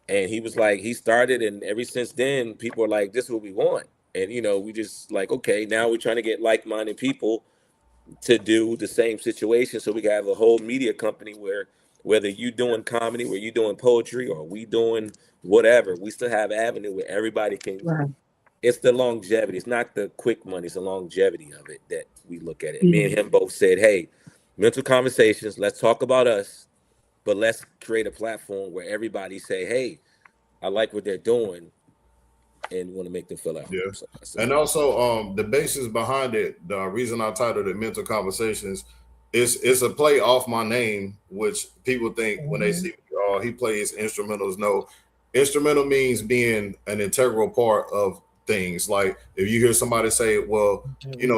And he was like, he started, and ever since then, people are like, this is what we want. And we just like, okay, now we're trying to get like-minded people to do the same situation, so we can have a whole media company where whether you doing comedy, where you doing poetry, or we doing whatever, we still have avenue where everybody can. Right. It's the longevity. It's not the quick money. It's the longevity of it that we look at it. Yeah. Me and him both said, hey, mental conversations, let's talk about us, but let's create a platform where everybody say, hey, I like what they're doing, and want to make them feel out. Yeah. So, And also, the basis behind it, the reason I titled it Mental Conversations, it's a play off my name, which people think when they see he plays instrumentals. No, instrumental means being an integral part of things. Like if you hear somebody say, well,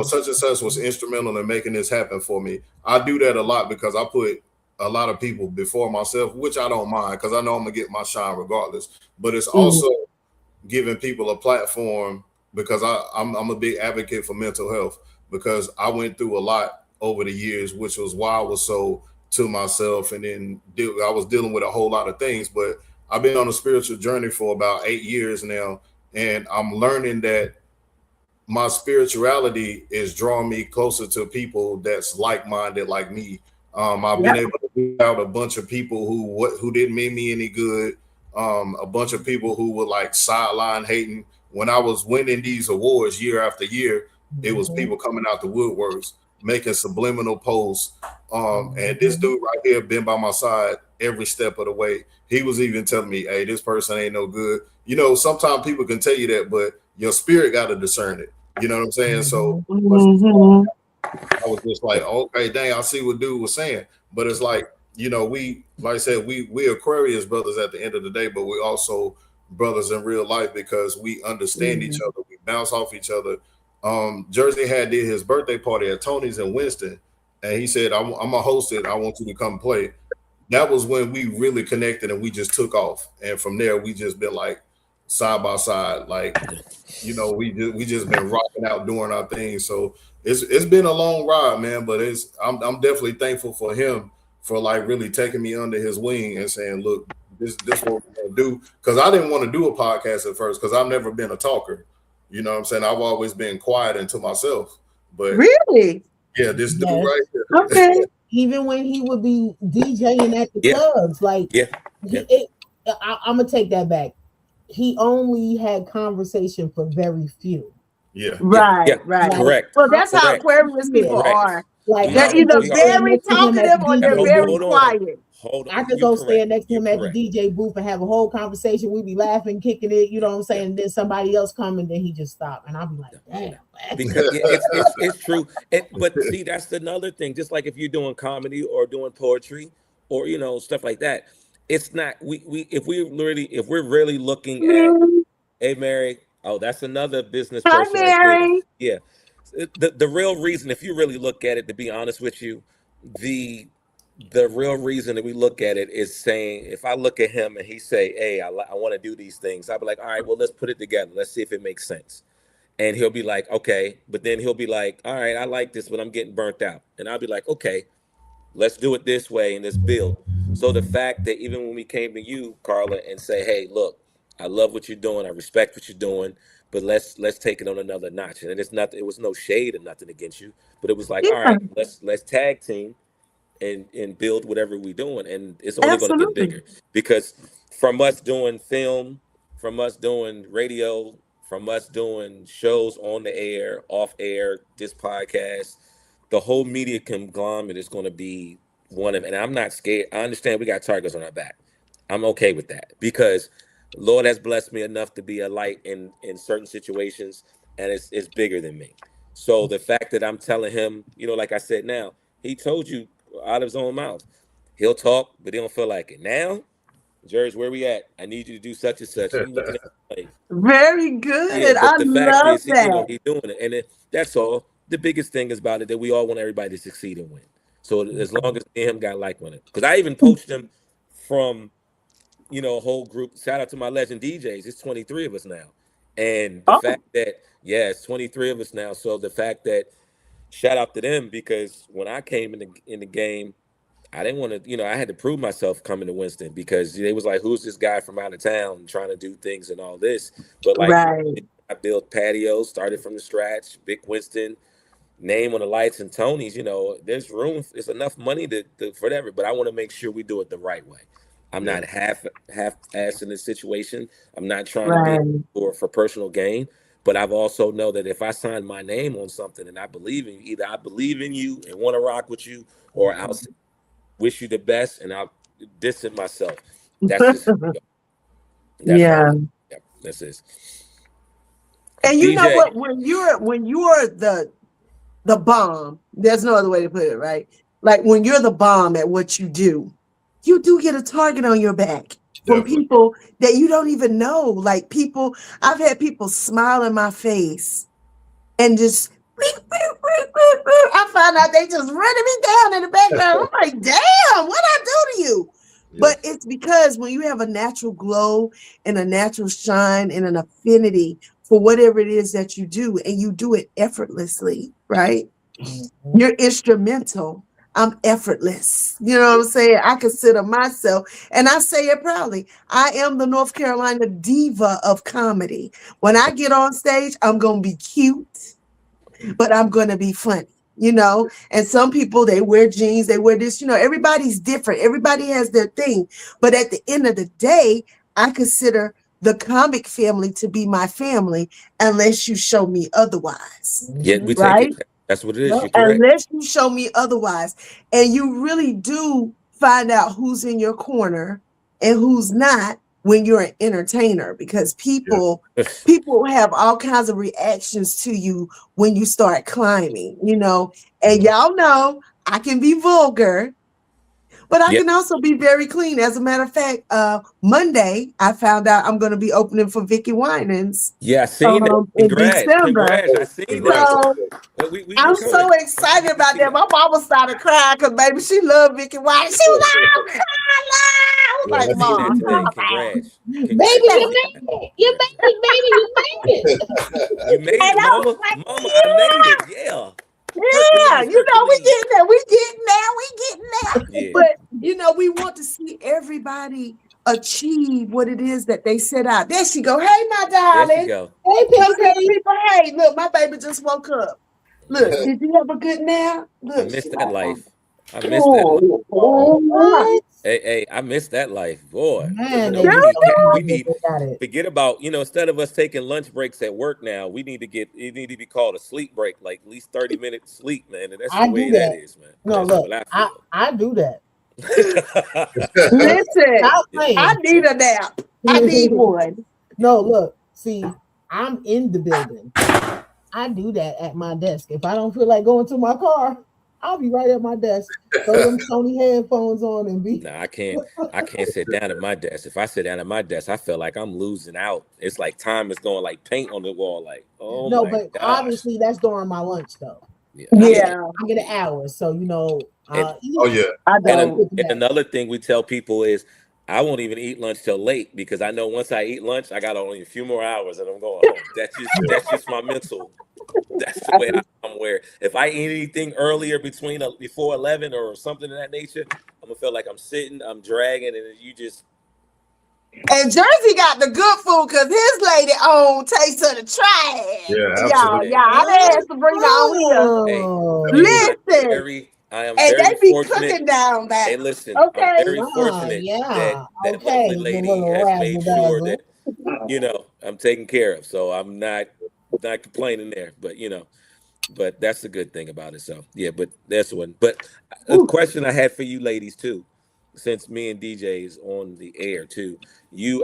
such and such was instrumental in making this happen for me. I do that a lot because I put a lot of people before myself, which I don't mind because I know I'm gonna get my shine regardless. But it's also giving people a platform because I'm a big advocate for mental health, because I went through a lot over the years, which was why I was so to myself, and then I was dealing with a whole lot of things. But I've been on a spiritual journey for about 8 years now, and I'm learning that my spirituality is drawing me closer to people that's like-minded like me. I've been able to weed out a bunch of people who didn't mean me any good. A bunch of people who were like sideline hating. When I was winning these awards year after year, it was people coming out the woodworks, making subliminal posts. And this dude right here been by my side every step of the way. He was even telling me, hey, this person ain't no good. Sometimes people can tell you that, but your spirit got to discern it. You know what I'm saying? So I was just like, okay, dang, I see what dude was saying. But it's like, we, like I said, we Aquarius brothers at the end of the day, but we also brothers in real life because we understand each other. We bounce off each other. Jersey did his birthday party at Tony's in Winston, and he said, I'm gonna host it. I want you to come play. That was when we really connected and we just took off. And from there, we just been like side by side, like, we just been rocking out doing our thing. So it's been a long ride, man, but I'm definitely thankful for him for like really taking me under his wing and saying, look, this what we're gonna do. Because I didn't want to do a podcast at first because I've never been a talker. You know what I'm saying? I've always been quiet and to myself. But really, yeah, this dude right here. Okay. Even when he would be DJing at the clubs, like I'm gonna take that back. He only had conversation for very few. Yeah. Right. Correct. Well, that's how Aquarius people are. Like they're either very talkative or they're very quiet. I could go stand next to him at the DJ booth and have a whole conversation. We'd be laughing, kicking it, you know what I'm saying? And then somebody else come and then he just stopped. And I'll be like, damn. Because it's true. But see, that's another thing. Just like if you're doing comedy or doing poetry or stuff like that, it's not if we're really looking at, hey Mary, oh, that's another business person. Hi, Mary. Yeah. The real reason, if you really look at it, to be honest with you, the real reason that we look at it is saying, if I look at him and he say, hey, I want to do these things, I'll be like, all right, well, let's put it together. Let's see if it makes sense. And he'll be like, okay. But then he'll be like, all right, I like this, but I'm getting burnt out. And I'll be like, okay, let's do it this way and let's build. So the fact that even when we came to you, Carla, and say, hey, look, I love what you're doing. I respect what you're doing, but let's take it on another notch. And it was no shade or nothing against you, but it was like, all right, let's tag team and build whatever we're doing. And it's only going to get bigger because from us doing film, from us doing radio, from us doing shows on the air, off air, this podcast, the whole media conglomerate is going to be one of, and I'm not scared. I understand we got targets on our back. I'm okay with that because Lord has blessed me enough to be a light in certain situations, and it's bigger than me. So the fact that I'm telling him, like I said, now he told you out of his own mouth, he'll talk, but he don't feel like it. Now, Jerry's, where we at? I need you to do such and such. I'm looking at like, very good. Yeah, I love that. He's doing it, and that's all. The biggest thing is about it that we all want everybody to succeed and win. So as long as me and him got like on it, because I even poached him from, a whole group. Shout out to my legend DJs. It's 23 of us now, and the fact that it's 23 of us now. So the fact that shout out to them, because when I came in the game, I didn't want to, I had to prove myself coming to Winston, because they was like, who's this guy from out of town trying to do things and all this? But like, Right. I built patios, started from the scratch, big Winston, name on the lights and Tony's, there's room, there's enough money to for that, but I want to make sure we do it the right way. I'm not half-assed in this situation. I'm not trying to Right. be for personal gain, but I've also know that if I sign my name on something and I believe in you, either I believe in you and want to rock with you, or I'll wish you the best and I'll distance myself. That's just that's Yeah. all. Yeah, that's it. And you know DJ. what? When you're the bomb, there's no other way to put it, right? Like when you're the bomb at what you do get a target on your back from people that you don't even know. Like I've had people smile in my face and just I found out they just running me down in the background. I'm like, damn, what I do to you? Yeah. But it's because when you have a natural glow and a natural shine and an affinity for whatever it is that you do, and you do it effortlessly, right? Mm-hmm. You're instrumental. I'm effortless. You know what I'm saying? I consider myself, and I say it proudly, I am the North Carolina diva of comedy. When I get on stage, I'm going to be cute, but I'm going to be funny, and some people, they wear jeans, they wear this, everybody's different. Everybody has their thing. But at the end of the day, I consider the comic family to be my family, unless you show me otherwise. Yeah, we right? take it. That's what it is. Well, you're correct. Unless you show me otherwise. And you really do find out who's in your corner and who's not when you're an entertainer, because people have all kinds of reactions to you when you start climbing, and y'all know I can be vulgar, but I can also be very clean. As a matter of fact, Monday, I found out I'm going to be opening for Vicky Winans. Yeah, I seen that. In December. I seen that. So I'm so excited about that. My mama started crying because, baby, she loved Vicky Winans. She was like, oh, Carla. I was like, Mom, congrats. Baby, you made it. You made it. You made it, Mama. Mama, I made it. Yeah. Yeah, we getting there. We getting there. Yeah. But we want to see everybody achieve what it is that they set out. There she go. Hey, my darling. There she go. Hey, people. Hey, look, my baby just woke up. Look, did you have a good nap? Look, I missed that life. I missed that life. Hey, I missed that life, boy. Man, we need forget about, instead of us taking lunch breaks at work now, it need to be called a sleep break, like at least 30-minute sleep, man. And that's the way that is, man. No, look, I do that. Listen, I need a nap. I need one. No, look, see, I'm in the building. I do that at my desk. If I don't feel like going to my car, I'll be right at my desk. Throw them Sony headphones on and be. Nah, I can't sit down at my desk. If I sit down at my desk, I feel like I'm losing out. It's like time is going like paint on the wall. Like, oh no, but gosh. Obviously that's during my lunch though. Yeah. I get an hour, so And another thing we tell people is, I won't even eat lunch till late, because I know once I eat lunch, I got only a few more hours and I'm going home. That's just my mental. That's the way I'm aware. If I eat anything earlier before 11 or something of that nature, I'm gonna feel like I'm sitting, I'm dragging, and you just. And Jersey got the good food because his lady own Taste of the Trash. Yeah, I had to bring her on here. Listen. I am and very they be fortunate. Cooking down back. Hey, listen, okay. I'm very fortunate that lovely lady has made sure that, I'm taken care of. So I'm not complaining there, but that's the good thing about it. So, yeah, but that's one. But a question I had for you ladies, too, since me and DJ is on the air, too.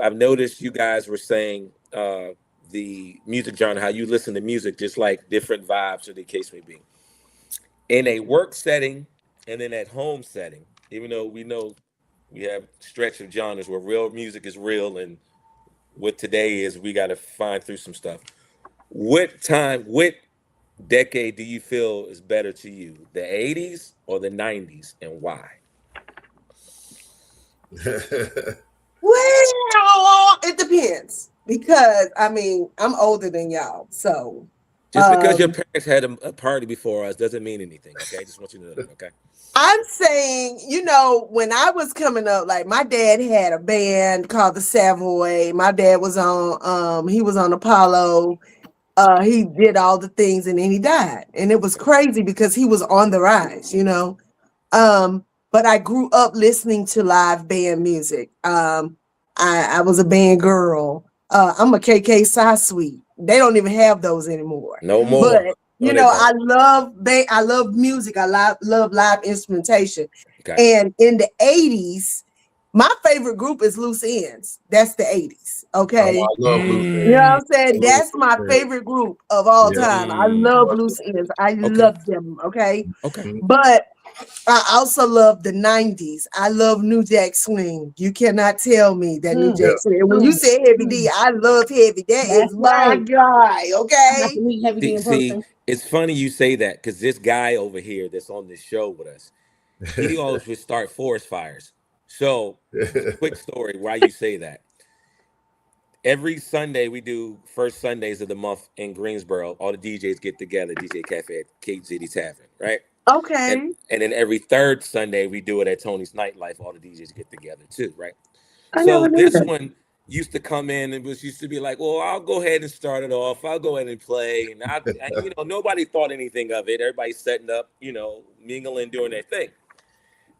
I've noticed you guys were saying the music genre, how you listen to music, just like different vibes, or the case may be. In a work setting and in at home setting, even though we know we have stretch of genres where real music is real, and what today is, we got to find through some stuff. What decade do you feel is better to you, the 80s or the 90s, and why? Well, it depends because I mean I'm older than y'all, so Just because your parents had a party before us doesn't mean anything. Okay, just want you to know that. Okay. I'm saying, you know, when I was coming up, like my dad had a band called the Savoy. My dad was on he was on Apollo. He did all the things and then he died. And it was crazy because he was on the rise, you know. But I grew up listening to live band music. I was a band girl. I'm a KK Suite. They don't even have those anymore. No more. But you know, I love music. I love live instrumentation. Okay. And in the 80s, my favorite group is Loose Ends. That's the 80s. Okay. I love Loose Ends. You know what I'm saying? That's my favorite group of all time. I love Loose Ends. I love them. Okay. Okay. But I also love the 90s. I love New Jack Swing. You cannot tell me that New Jack Swing. And when you say Heavy D, I love Heavy. That's my guy. Okay. Heavy D in person. It's funny you say that because this guy over here that's on this show with us, he always would start forest fires. So, quick story why you say that. Every Sunday we do first Sundays of the month in Greensboro. All the DJs get together, DJ Cafe at Cape City Tavern, right? Okay. And then every third Sunday we do it at Tony's Nightlife. All the DJs get together too, right? So this one used to come in and used to be like, well, I'll go ahead and start it off. I'll go ahead and play. And you know, nobody thought anything of it. Everybody's setting up, you know, mingling, doing their thing.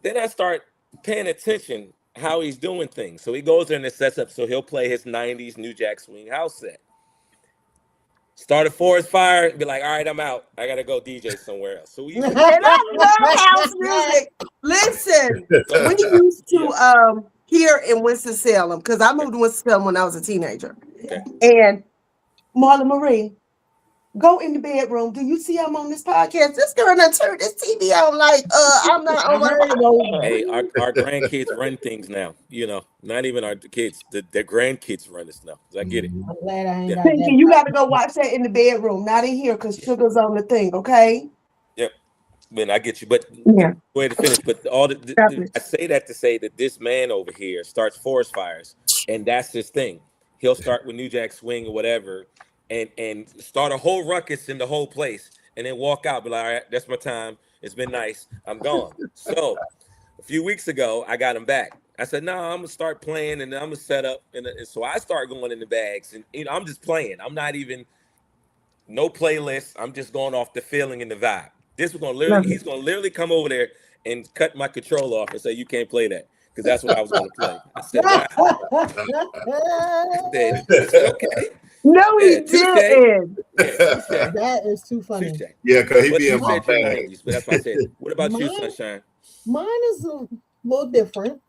Then I start paying attention how he's doing things. So he goes there and sets up. So he'll play his 90s New Jack Swing house set. Start a forest fire, be like, all right, I'm out. I gotta go DJ somewhere else. So we used to and I love house music. Listen, we used to here in Winston-Salem, because I moved to Winston-Salem when I was a teenager. Okay. And Marla Marie, go in the bedroom. Do you see I'm on this podcast? This girl done turned this TV on like I'm not on my Hey, our grandkids run things now. You know, not even our kids. The grandkids run this now. I get it. I'm glad I ain't got Pinky, that. you gotta go watch that in the bedroom, not in here, because Sugar's on the thing, okay? Yep. Man, I get you. But yeah, go ahead to finish. But I say that to say that this man over here starts forest fires, and that's his thing. He'll start with New Jack Swing or whatever, and start a whole ruckus in the whole place, and then walk out. Be like, all right, that's my time. It's been nice. I'm gone. So a few weeks ago, I got him back. I said, no, I'm gonna start playing, and I'm gonna set up, and so I start going in the bags, and you know, I'm just playing. I'm not even no playlist. I'm just going off the feeling and the vibe. He's gonna literally come over there and cut my control off and say, you can't play that, because that's what I was gonna play. I said, wow. Okay. No, he didn't. Yeah, that is too funny. Yeah, because he be in my my bag. But that's what I said. What about you, Sunshine? Mine is a little different,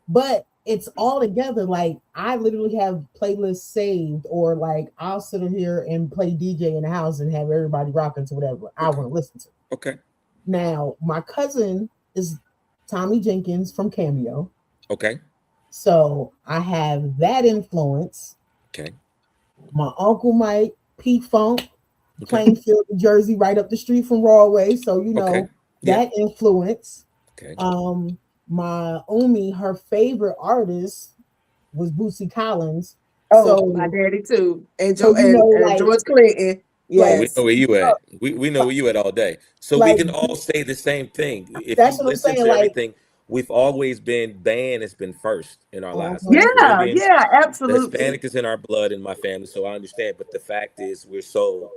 but it's all together. Like I literally have playlists saved, or like I'll sit here and play DJ in the house and have everybody rocking to whatever I want to listen to. Okay. Now, my cousin is Tommy Jenkins from Cameo. Okay. So I have that influence. Okay. My uncle Mike, Pete Funk, Plainfield, New Jersey, right up the street from Rawway. So you know that influence. Okay. My Umi, her favorite artist was Bootsy Collins. Oh, so, my daddy too, and George Clinton. Yes. We know where you at. We know where you at all day. So we can all say the same thing. If you listen to everything, we've always been band has been first in our lives. Yeah, absolutely. Hispanic is in our blood in my family, so I understand. But the fact is, we're so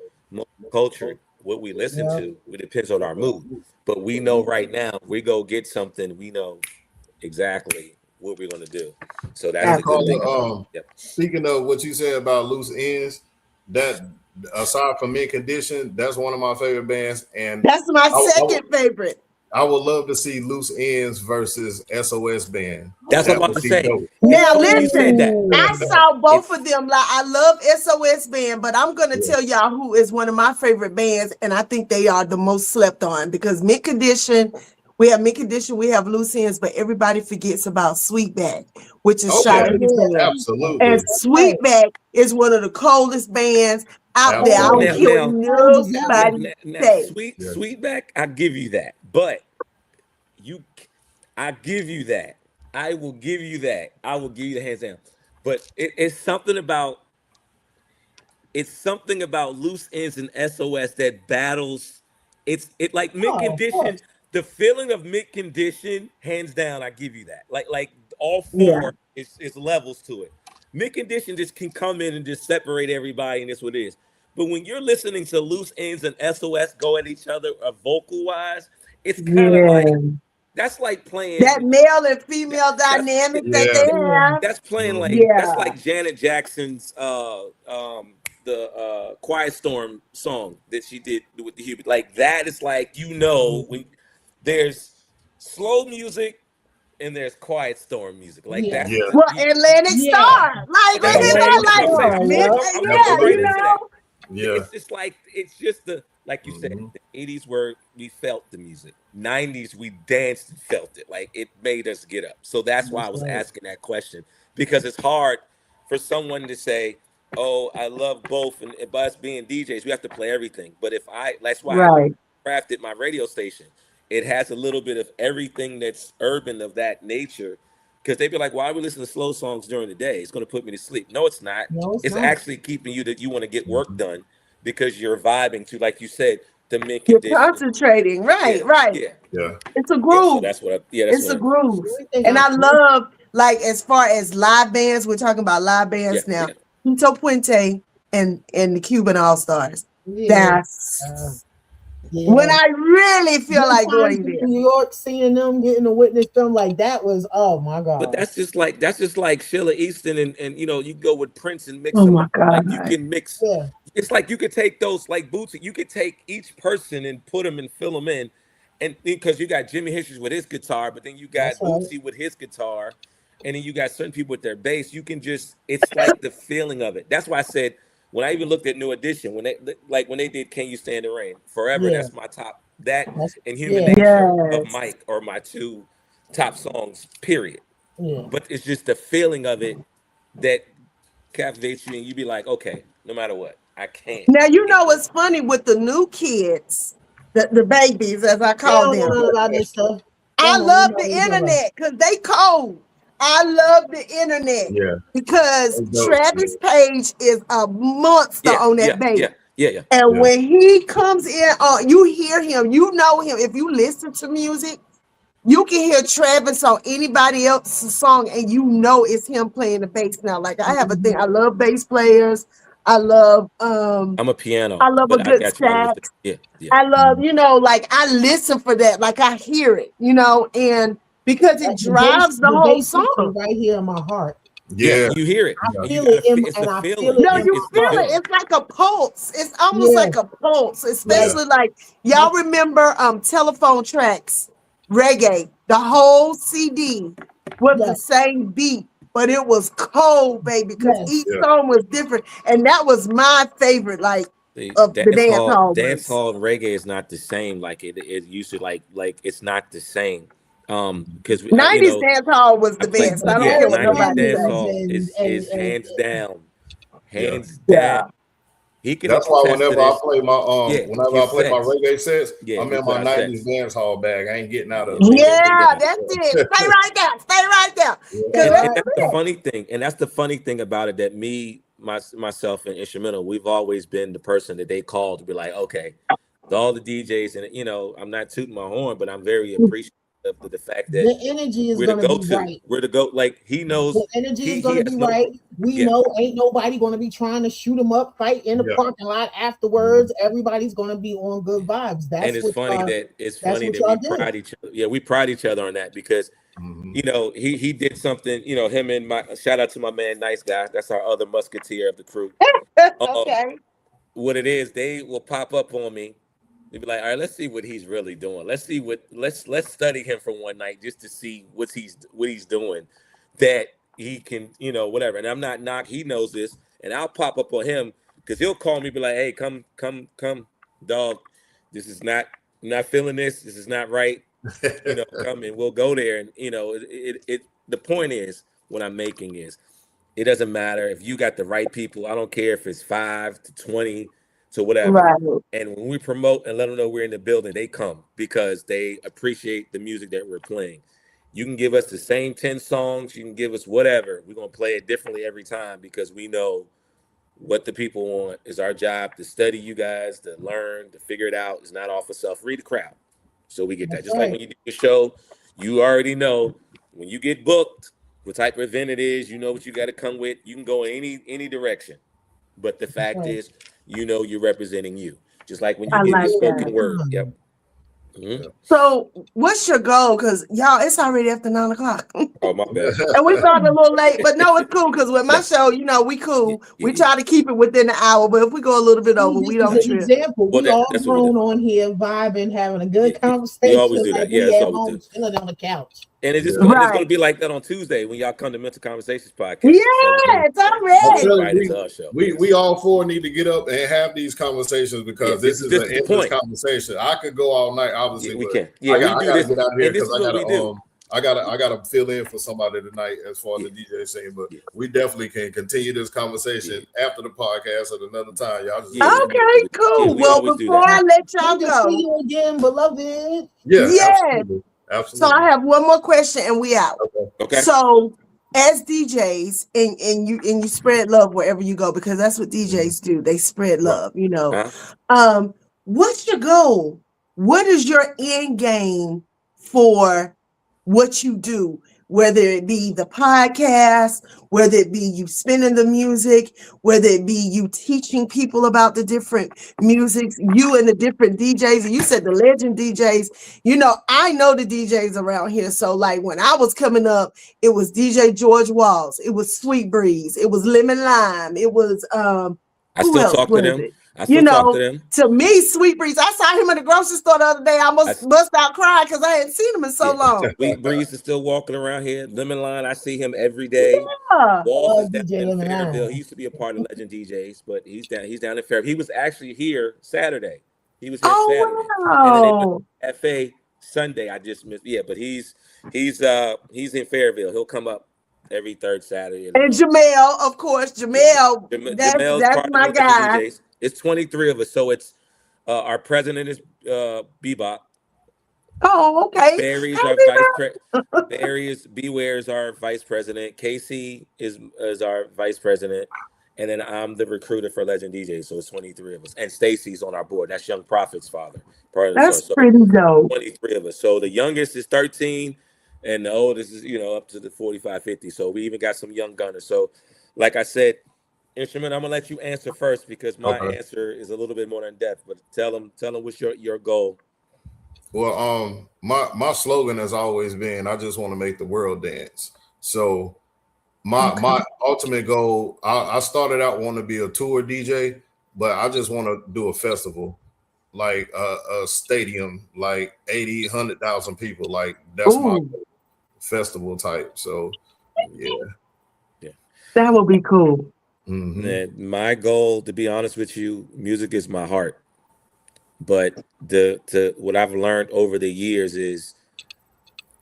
cultured. What we listen to, it depends on our mood. But we know right now, we go get something. We know exactly what we're gonna do. So that's a good thing. Speaking of what you said about Loose Ends, that aside from Mint Condition, that's one of my favorite bands, and that's my second favorite. I would love to see Loose Ends versus SOS Band. That's what I'm about to say. Now listen, I saw both of them. Like I love SOS Band, but I'm gonna tell y'all who is one of my favorite bands, and I think they are the most slept on because Mint Condition. We have Mint Condition, we have Loose Ends, but everybody forgets about Sweetback, which is Shawty's band. Absolutely. And Sweetback is one of the coldest bands. out there. I don't Absolutely. care what nobody say. Sweetback, I give you that. But I give you that. I will give you that. I will give you the hands down. But it's something about loose ends and SOS that battles. It like mid Oh, of condition. course. The feeling of mid condition, hands down, I give you that. Like all Yeah. four is levels to it. Mid condition just can come in and just separate everybody, and that's what it is. But when you're listening to loose ends and SOS go at each other, vocal wise, it's kind of like Yeah. that's like That playing. male and female That's dynamic that Yeah. they Yeah. have. that's playing like Mhm. that's Yeah. like Janet Jackson's the Quiet Storm song that she did with the Hubert. Like that is like when there's slow music and there's Quiet Storm music. Like Yeah. that's Yeah. Well, Atlantic Yeah. Star. Like, look that's what I'm at saying. that. Atlantic That's what I'm saying. Like, Star. mid, Yep. I'm gonna go yeah, right you into Absolutely. that. know. Yeah. It's just like it's just the like you said, Hmm. the 80s where we felt the music. 90s we danced and felt it. Like it made us get up. So that's why I That's was right. asking that question. Because it's hard for someone to say, oh, I love both, and by us being DJs, we have to play everything. But that's why I Right. crafted my radio station. It has a little bit of everything that's urban of that nature. Because they'd be like, why are we listening to slow songs during the day? It's going to put me to sleep. No, it's not. No, it's It's not. actually keeping you that you want to get work done because you're vibing to, like you said, the mint You're condition. concentrating. Yeah, Right, right. yeah, Yeah. It's a yeah. So groove. that's It's what a I'm. groove. The only thing And I I love, like, as far as live bands, we're talking about live Yeah, bands now. yeah. Tito Puente and the Cuban All Stars. yeah. Uh, That's when yeah. I really feel Them like times going in there. New York, seeing them, getting to witness them like that was, oh my But God. that's just like Sheila Easton and you go with Prince and mix Oh them my up. Like you God. can mix. Yeah. It's like you could take those like Bootsy. You could take each person and put them and fill them in, and because you got Jimmy Hendrix with his guitar, but then you That's got right. Bootsy with his guitar, and then you got certain people with their bass. You can just it's like the feeling of it. That's why I said when I even looked at New Edition when they did Can You Stand the Rain Forever. Yeah. That's my top. That That's and Human yeah. Nature of Yes. Mike are my two top songs. Period. Yeah. But it's just the feeling of it that captivates you, and you be like, okay, no matter what, I can't. Now you know what's funny with the new kids, the babies, as I They call don't know them. nothing about this stuff. They I don't know love nothing the about each other. internet because they cold. I love the internet Yeah. because They dope. Yeah. Travis Page is a monster Yeah, on yeah, that bass. yeah, yeah, yeah. And Yeah. when he comes in, you hear him, you know him. If you listen to music, you can hear Travis on anybody else's song, and you know it's him playing the bass now. Like I have a thing. Mhm. I love bass players. I love I'm a piano, I love a but I good got you. I understand. sax. Yeah, yeah. I love, like I listen for that, like I hear it, and because it drives the The whole bass hits me song. right here in my heart. Yeah, Yeah. you hear it. I Yeah. You feel got it in, it's the and I feel feeling. it No, in you my It's the feel heart. it. feeling. It's like a pulse. It's almost Yeah. like a pulse, Yeah. especially like My, y'all remember telephone tracks, reggae. The whole CD was the yes. same beat, but it was cold, baby, because Yes. each Yeah. song was different. And that was my favorite, like The of the dance dance hall, hall dance ones. hall and reggae is not the same. Like it used to. Like it's not the same. Because 90s dance hall was I the played. best. The I don't Yeah, care what '90s nobody dance say. hall Caribbeans is and hands down, Yeah. hands down. Yeah. He can That's why attest to whenever I this. play my Yeah, whenever I play my cassettes. reggae sets, Yeah, I'm you in put my out 90s sets. dance hall bag. I ain't getting out Yeah, of it. bing, bing, bing, Yeah, bing. that's it. Stay right there. Stay right there. stay Because And right that's the there. funny thing, and that's the funny thing about it that myself and Instrumental, we've always been the person that they call to be like, okay, to all the DJs, and I'm not tooting my horn, but I'm very appreciative of the fact that The energy is we're the gonna be go-to. right. We're the go. Like he knows, The energy is he gonna be has no. right. We Yeah, know ain't nobody gonna be trying to shoot them up, fight in the Yeah. parking lot Mhm. afterwards. Everybody's gonna be on good vibes. and That's what it's that's funny what that y'all we did. pride each other. Yeah, we pride each other on that because Mhm. he did something. Him and my shout out to my man, Nice Guy. That's our other musketeer of the crew. Um, okay. what it is, they will pop up on me. They'd be like, all right, let's see what he's really doing. Let's study him for one night just to see what he's doing that he can, whatever. And I'm not knock, he knows this, and I'll pop up on him because he'll call me, be like, hey, come, dog. This is not I'm not feeling this. This is not right. Come and we'll go there. And the point is what I'm making is It doesn't matter if you got the right people. I don't care if it's 5 to 20 to whatever. Right. And when we promote and let them know we're in the building, they come because they appreciate the music that we're playing. You can give us the same 10 songs. You can give us whatever. We're going to play it differently every time because we know what the people want. It's our job to study you guys, to learn, to figure it out. It's not off of self. Read the crowd. So we get that. Just like when you do a show, you already know when you get booked, what type of event it is, you know what you got to come with. You can go in any direction. But the fact is, you know you're representing you. Just like when you get your spoken word. Yep. Mm-hmm. So what's your goal? Because y'all, it's already after 9 o'clock. Oh, my bad. And we started a little late, but no, it's cool because with my show, you know, we cool. We try to keep it within the hour, but if we go a little bit over, we don't trip. Example, we all grown on here, vibing, having a good conversation. We always do that. Yeah, that's all we do. Chilling on the couch. And it's just going to be like that on Tuesday when y'all come to Mental Conversations podcast. Yeah, it's already. We all four need to get up and have these conversations because this is an endless conversation. I could go all night, obviously. We can. Yeah, I gotta get out here because I gotta fill in for somebody tonight as far as the DJ scene. But we definitely can continue this conversation after the podcast at another time. Y'all just okay, cool. Well, before I let y'all go, see you again, beloved. Yeah, absolutely. So I have one more question and we out. Okay. So as DJs and you spread love wherever you go because that's what DJs do. They spread love, you know. What's your goal? What is your end game for what you do? Whether it be the podcast, whether it be you spinning the music, whether it be you teaching people about the different musics, you and the different DJs, and you said the legend DJs, you know, I know the DJs around here. So like when I was coming up, it was DJ George Walls, it was Sweet Breeze, it was Lemon Lime, it was I still talk to them. You know, to me, Sweet Breeze, I saw him in the grocery store the other day. I almost bust out crying because I hadn't seen him in so long. Sweet Breeze is still walking around here. Lemon Line, I see him every day. Walls is down in Fairville. He used to be a part of Legend DJs, but he's down in Fairville. He was actually here Saturday. He was here Saturday. Wow. And then they went to FA Sunday. I just missed. Yeah, but he's in Fairville. He'll come up every third Saturday. And Jamel, of course, Jamel. That's my guy. DJs. It's 23 of us, so it's our president is Bebop. Oh, okay. Barry's our vice president. Barry's Beware is our vice president. Casey is our vice president, and then I'm the recruiter for Legend DJ. So it's 23 of us, and Stacy's on our board. That's Young Prophet's father. That's pretty dope. 23 of us. So the youngest is 13, and the oldest is up to the 45, 50. So we even got some young gunners. So, like I said. Instrument, I'm gonna let you answer first because my answer is a little bit more in depth. But tell them what's your goal. Well, my slogan has always been, I just want to make the world dance. So my ultimate goal, I started out wanting to be a tour DJ, but I just want to do a festival, like a stadium, like 80, 100,000 people. Like that's my festival type. So yeah, that would be cool. Mm-hmm. And my goal, to be honest with you, music is my heart. But what I've learned over the years is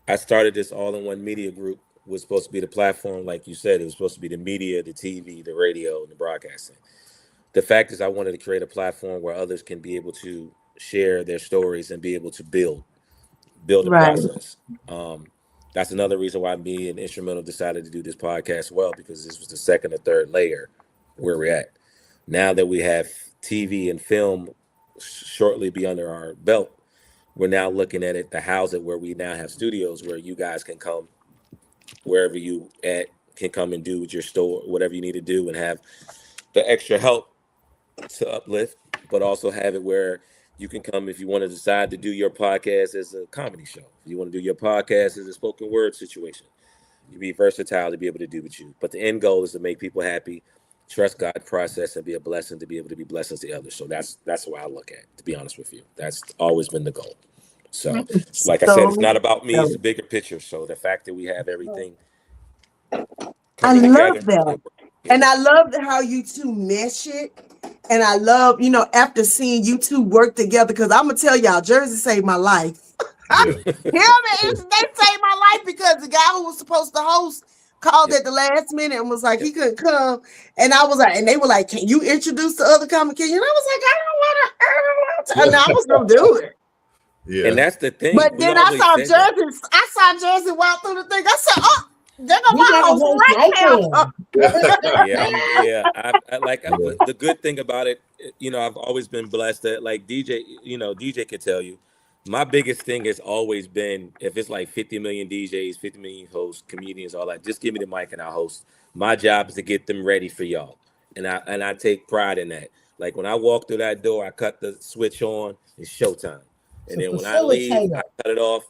I started this all-in-one media group. It was supposed to be the platform, like you said. It was supposed to be the media, the TV, the radio, and the broadcasting. The fact is I wanted to create a platform where others can be able to share their stories and be able to build a process. That's another reason why me and Instrumental decided to do this podcast because this was the second or third layer where we're at. Now that we have TV and film shortly be under our belt, we're now looking at it to house it where we now have studios where you guys can come wherever you can come and do with your store, whatever you need to do, and have the extra help to uplift, but also have it where you can come if you want to decide to do your podcast as a comedy show. If you want to do your podcast as a spoken word situation, you be versatile to be able to do what you. But the end goal is to make people happy, trust God process, and be a blessing to be able to be blessings to others. So that's why I look at it, to be honest with you. That's always been the goal. So like I said, it's not about me, it's a bigger picture. So the fact that we have everything. I love that. And I love how you two mesh it. And I love, after seeing you two work together, because I'm going to tell y'all, Jersey saved my life. They saved my life because the guy who was supposed to host called at the last minute and was like he couldn't come, and I was like, and they were like, "Can you introduce the other comedian?" And I was like, "I don't want to," and I was gonna do it. Yeah, And that's the thing. But We then I always saw said that. Jersey walk through the thing. I said, "Oh, they're gonna We got a host host right right now." The good thing about it, you know, I've always been blessed that like DJ, you know, DJ could tell you, my biggest thing has always been if it's like 50 million DJs, 50 million hosts, comedians, all that, just give me the mic and I'll host. My job is to get them ready for y'all. And I take pride in that. Like when I walk through that door, I cut the switch on, it's showtime. And then when I leave, I cut it off,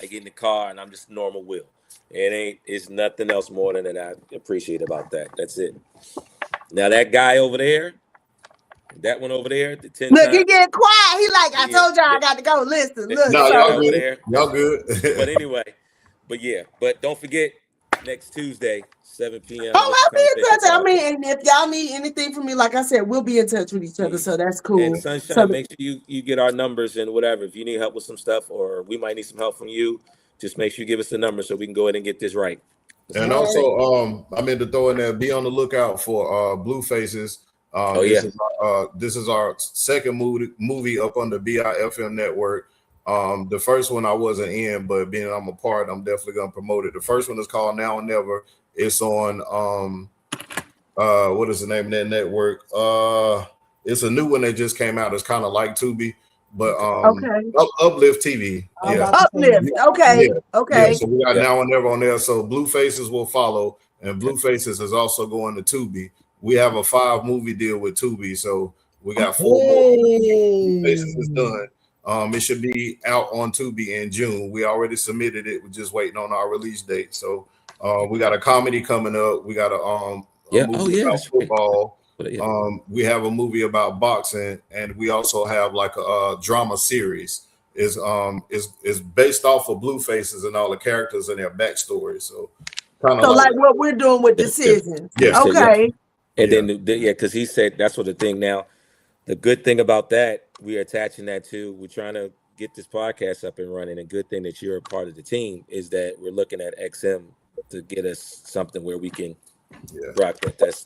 I get in the car and I'm just normal Will. It's nothing else more than that I appreciate about that. That's it. Now that guy over there, that one over there, the 10 Look, times, he getting quiet. He like, I told y'all I got to go. Listen, look. no, So, y'all good. Y'all good. But anyway, but don't forget next Tuesday, 7 p.m. I'll be in touch. I mean, and if y'all need anything from me, like I said, we'll be in touch with each other. So that's cool. And Sunshine, make sure you get our numbers and whatever. If you need help with some stuff or we might need some help from you, just make sure you give us the number so we can go ahead and get this right. And also, I meant to throw in there, be on the lookout for Blue Faces. This is our second movie up on the BIFM network. The first one I wasn't in, but being I'm a part, I'm definitely gonna promote it. The first one is called Now and Never. It's on what is the name of that network? It's a new one that just came out. It's kind of like Tubi, but Uplift TV. Yeah. Uplift. Okay. Yeah. Okay. Yeah, so we got Now and Never on there. So Blue Faces will follow, and Blue Faces is also going to Tubi. We have a 5-movie deal with Tubi, so we got 4 more. Blue Faces is done. It should be out on Tubi in June. We already submitted it. We're just waiting on our release date. So we got a comedy coming up. We got a movie about football. We have a movie about boxing, and we also have like a drama series. Is based off of Blue Faces and all the characters and their backstory. So kind of like what we're doing with Decisions. Yeah. Okay. And then because he said that's what the thing now. The good thing about that, we're attaching that to, we're trying to get this podcast up and running. A good thing that you're a part of the team is that we're looking at XM to get us something where we can rock that.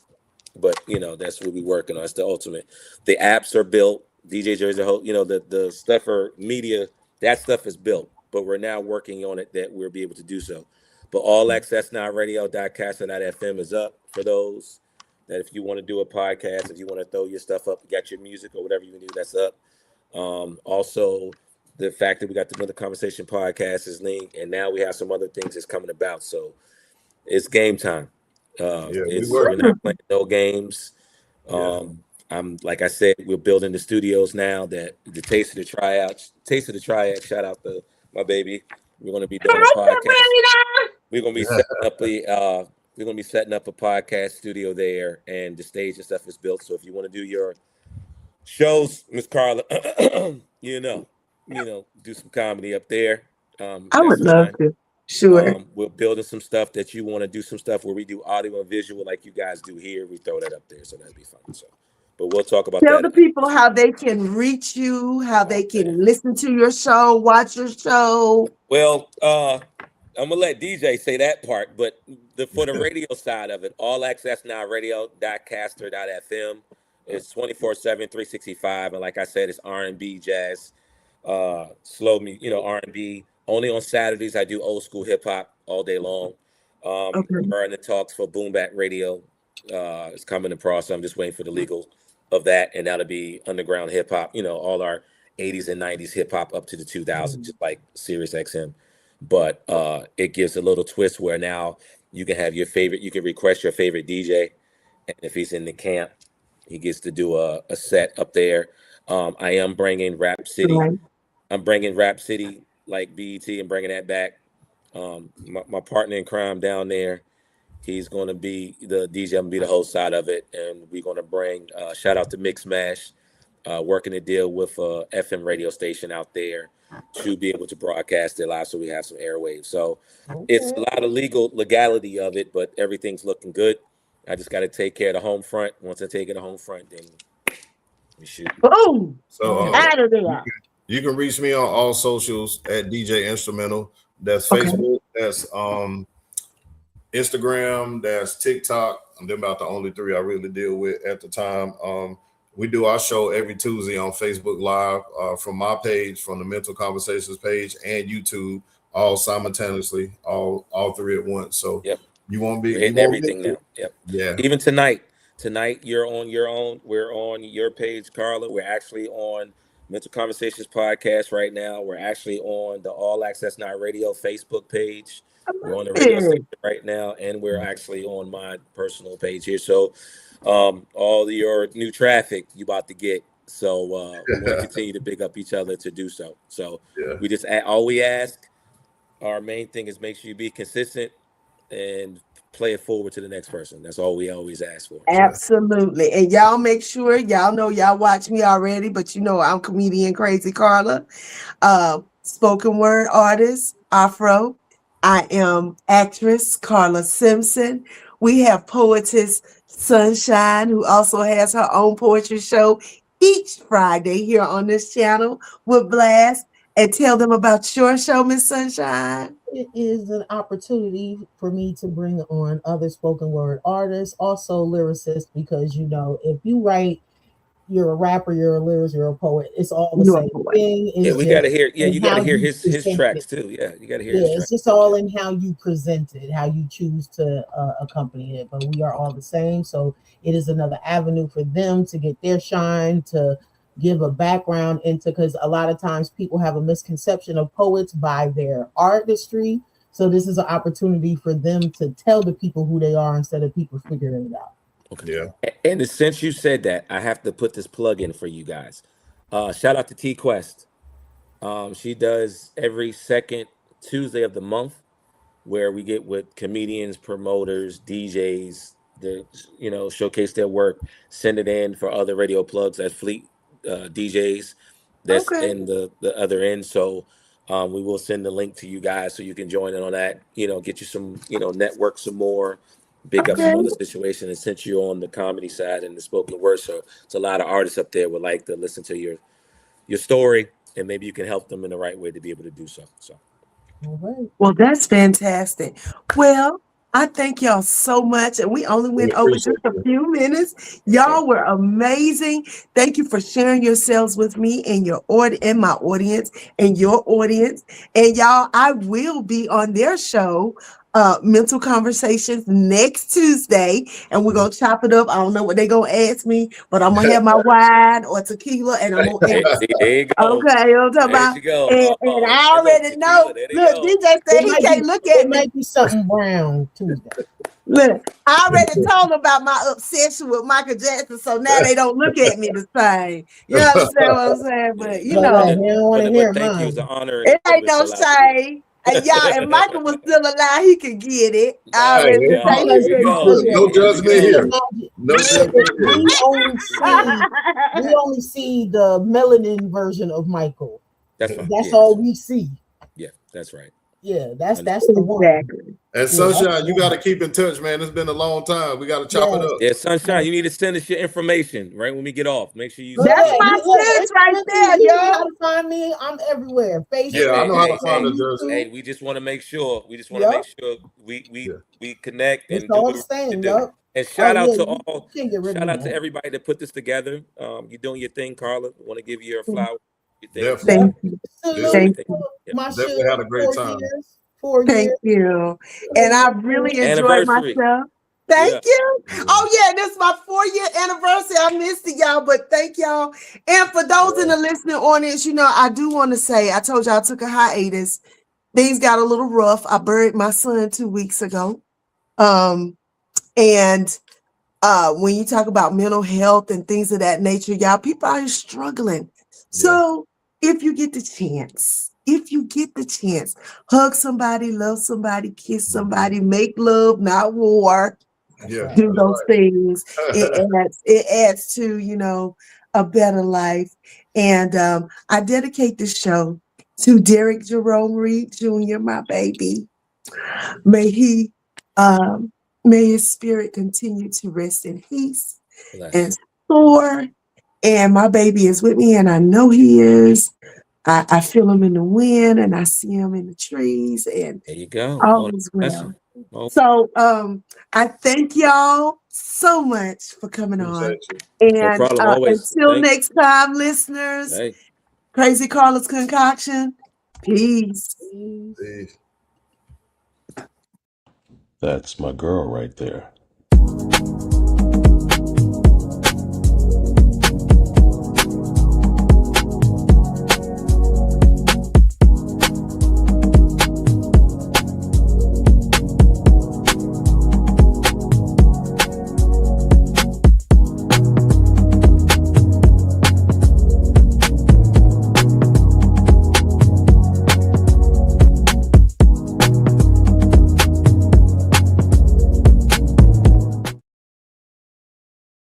But you know, that's what we're working on. It's the ultimate. The apps are built. DJ Jersey, you know, the stuff for media, that stuff is built. But we're now working on it that we'll be able to do so. But all access now radio.caster.fm is up for those. That if you want to do a podcast, if you want to throw your stuff up, you got your music or whatever you can do, that's up. Also, the fact that we got the Another Conversation podcast is linked, and now we have some other things that's coming about. So it's game time. We're not playing no games. I'm like I said, we're building the studios now. That the Taste of the Triads. Shout out to my baby. We're going to be doing a podcast. We're going to be setting up a podcast studio there, and the stage and stuff is built. So if you want to do your shows, Miss Carla, you know, do some comedy up there. I would love to. Sure. We're building some stuff that you want to do some stuff where we do audio and visual like you guys do here. We throw that up there, so that'd be fun. So, but we'll talk about Tell that. the people how they can reach you, how they can listen to your show, watch your show. Well, I'm gonna let DJ say that part, but for the radio side of it, all access now radio.caster.fm. It's 24/7, 365, and like I said, it's R&B, jazz, slow me, R&B. Only on Saturdays I do old school hip hop all day long. We're in the talks for Boom Bap Radio. It's coming across. So I'm just waiting for the legal of that, and that'll be underground hip hop. All our 80s and 90s hip hop up to the 2000s, just like Sirius XM. But it gives a little twist where now you can have you can request your favorite DJ, and if he's in the camp, he gets to do a set up there. I am bringing Rap City. I'm bringing Rap City like BET and bringing that back. My partner in crime down there, he's going to be the DJ. I'm going to be the whole side of it, and we're going to bring shout out to Mix Mash, working a deal with a FM radio station out there to be able to broadcast it live, so we have some airwaves. So it's a lot of legality of it, but everything's looking good. I just got to take care of the home front. Once I take it to home front, then we shoot. Boom! So out of there. You can reach me on all socials at DJ Instrumental. That's Facebook. That's Instagram, that's TikTok. And they're about the only three I really deal with at the time. We do our show every Tuesday on Facebook Live from my page, from the Mental Conversations page, and YouTube, all simultaneously, all three at once. So Yep. you won't be We're hitting everything now. Yep. Yeah. Even tonight. Tonight you're on your own. We're on your page, Carla. We're actually on Mental Conversations podcast right now. We're actually on the All Access Now Radio Facebook page. We're on the radio station right now, and we're actually on my personal page here. So all your new traffic you about to get. So we want to continue to big up each other to do so. So we just all we ask, our main thing is make sure you be consistent and play it forward to the next person. That's all we always ask for. Absolutely. And y'all make sure, y'all know y'all watch me already, but you know I'm comedian Crazy Carla, spoken word artist, Afro. I am actress Carla Simpson. We have poetess Sunshine, who also has her own poetry show each Friday here on this channel with Blast. And tell them about your show, Miss Sunshine. It is an opportunity for me to bring on other spoken word artists, also lyricists, because you know, if you write, you're a rapper, you're a lyricist, you're a poet. It's all the same thing. Yeah, we gotta hear. Yeah, you gotta hear his tracks too. Yeah, you gotta hear. Yeah, his it's tracks just all in how you present it, how you choose to accompany it. But we are all the same, so it is another avenue for them to get their shine, to give a background into, because a lot of times people have a misconception of poets by their artistry. So this is an opportunity for them to tell the people who they are instead of people figuring it out. Okay. Yeah. And since you said that, I have to put this plug in for you guys. Shout out to T Quest. She does every second Tuesday of the month, where we get with comedians, promoters, DJs, showcase their work, send it in for other radio plugs at Fleet DJs that's in the other end. So we will send the link to you guys so you can join in on that, get you some, network some more, big up some other situation. And since you're on the comedy side and the spoken word, so it's a lot of artists up there would like to listen to your story, and maybe you can help them in the right way to be able to do so. Well, that's fantastic. Well, I thank y'all so much. And we only went over just a few minutes. Y'all were amazing. Thank you for sharing yourselves with me and my audience and your audience. And y'all, I will be on their show, Mental Conversations, next Tuesday, and we're gonna chop it up. I don't know what they're gonna ask me, but I'm gonna have my wine or tequila, and I'm gonna answer. There you go. Okay, I'm talking about, and I already know. Look, DJ said he can't look at me. It might be something brown Tuesday. Look, I already told them about my obsession with Michael Jackson, so now they don't look at me the same. You understand what I'm saying? But you know, you don't want to hear thank mine. you. It was an honor. It ain't no shame. And y'all, if Michael was still alive, he could get it. I already no judgment here. No judgment here. We only see the melanin version of Michael. That's all we see. Yeah, that's right. Yeah, that's the one. And Sunshine, you got to keep in touch, man. It's been a long time. We got to chop it up. Yeah, Sunshine, you need to send us your information right when we get off. Make sure you. That's my sis right there, yo. You know how to find me. I'm everywhere. Facebook. Yeah, I know how to find the Jersey. Hey, we just want to make sure. We just want to make sure we connect it's and do what we do. And shout out to everybody that put this together. You're doing your thing, Carla. I want to give you a flower. Thank you. Definitely had a great time. 4 years. Thank you. And I really enjoyed myself. Thank you. Oh, yeah, this is my 4-year anniversary. I missed it, y'all, but thank y'all. And for those in the listening audience, I do want to say, I told y'all I took a hiatus. Things got a little rough. I buried my son 2 weeks ago. And when you talk about mental health and things of that nature, y'all, people are struggling. So if you get the chance, hug somebody, love somebody, kiss somebody, make love, not war. Do those things. It adds to, a better life. And I dedicate this show to Derek Jerome Reed Jr., my baby. May his spirit continue to rest in peace and soar. And my baby is with me, and I know he is. I feel him in the wind, and I see him in the trees, and there you go. All is well. Oh, So I thank y'all so much for coming on. Appreciate you. no And problem. Always. until Thank. next time, listeners, Hey. Crazy Carla's Concoction. Peace. Peace. That's my girl right there.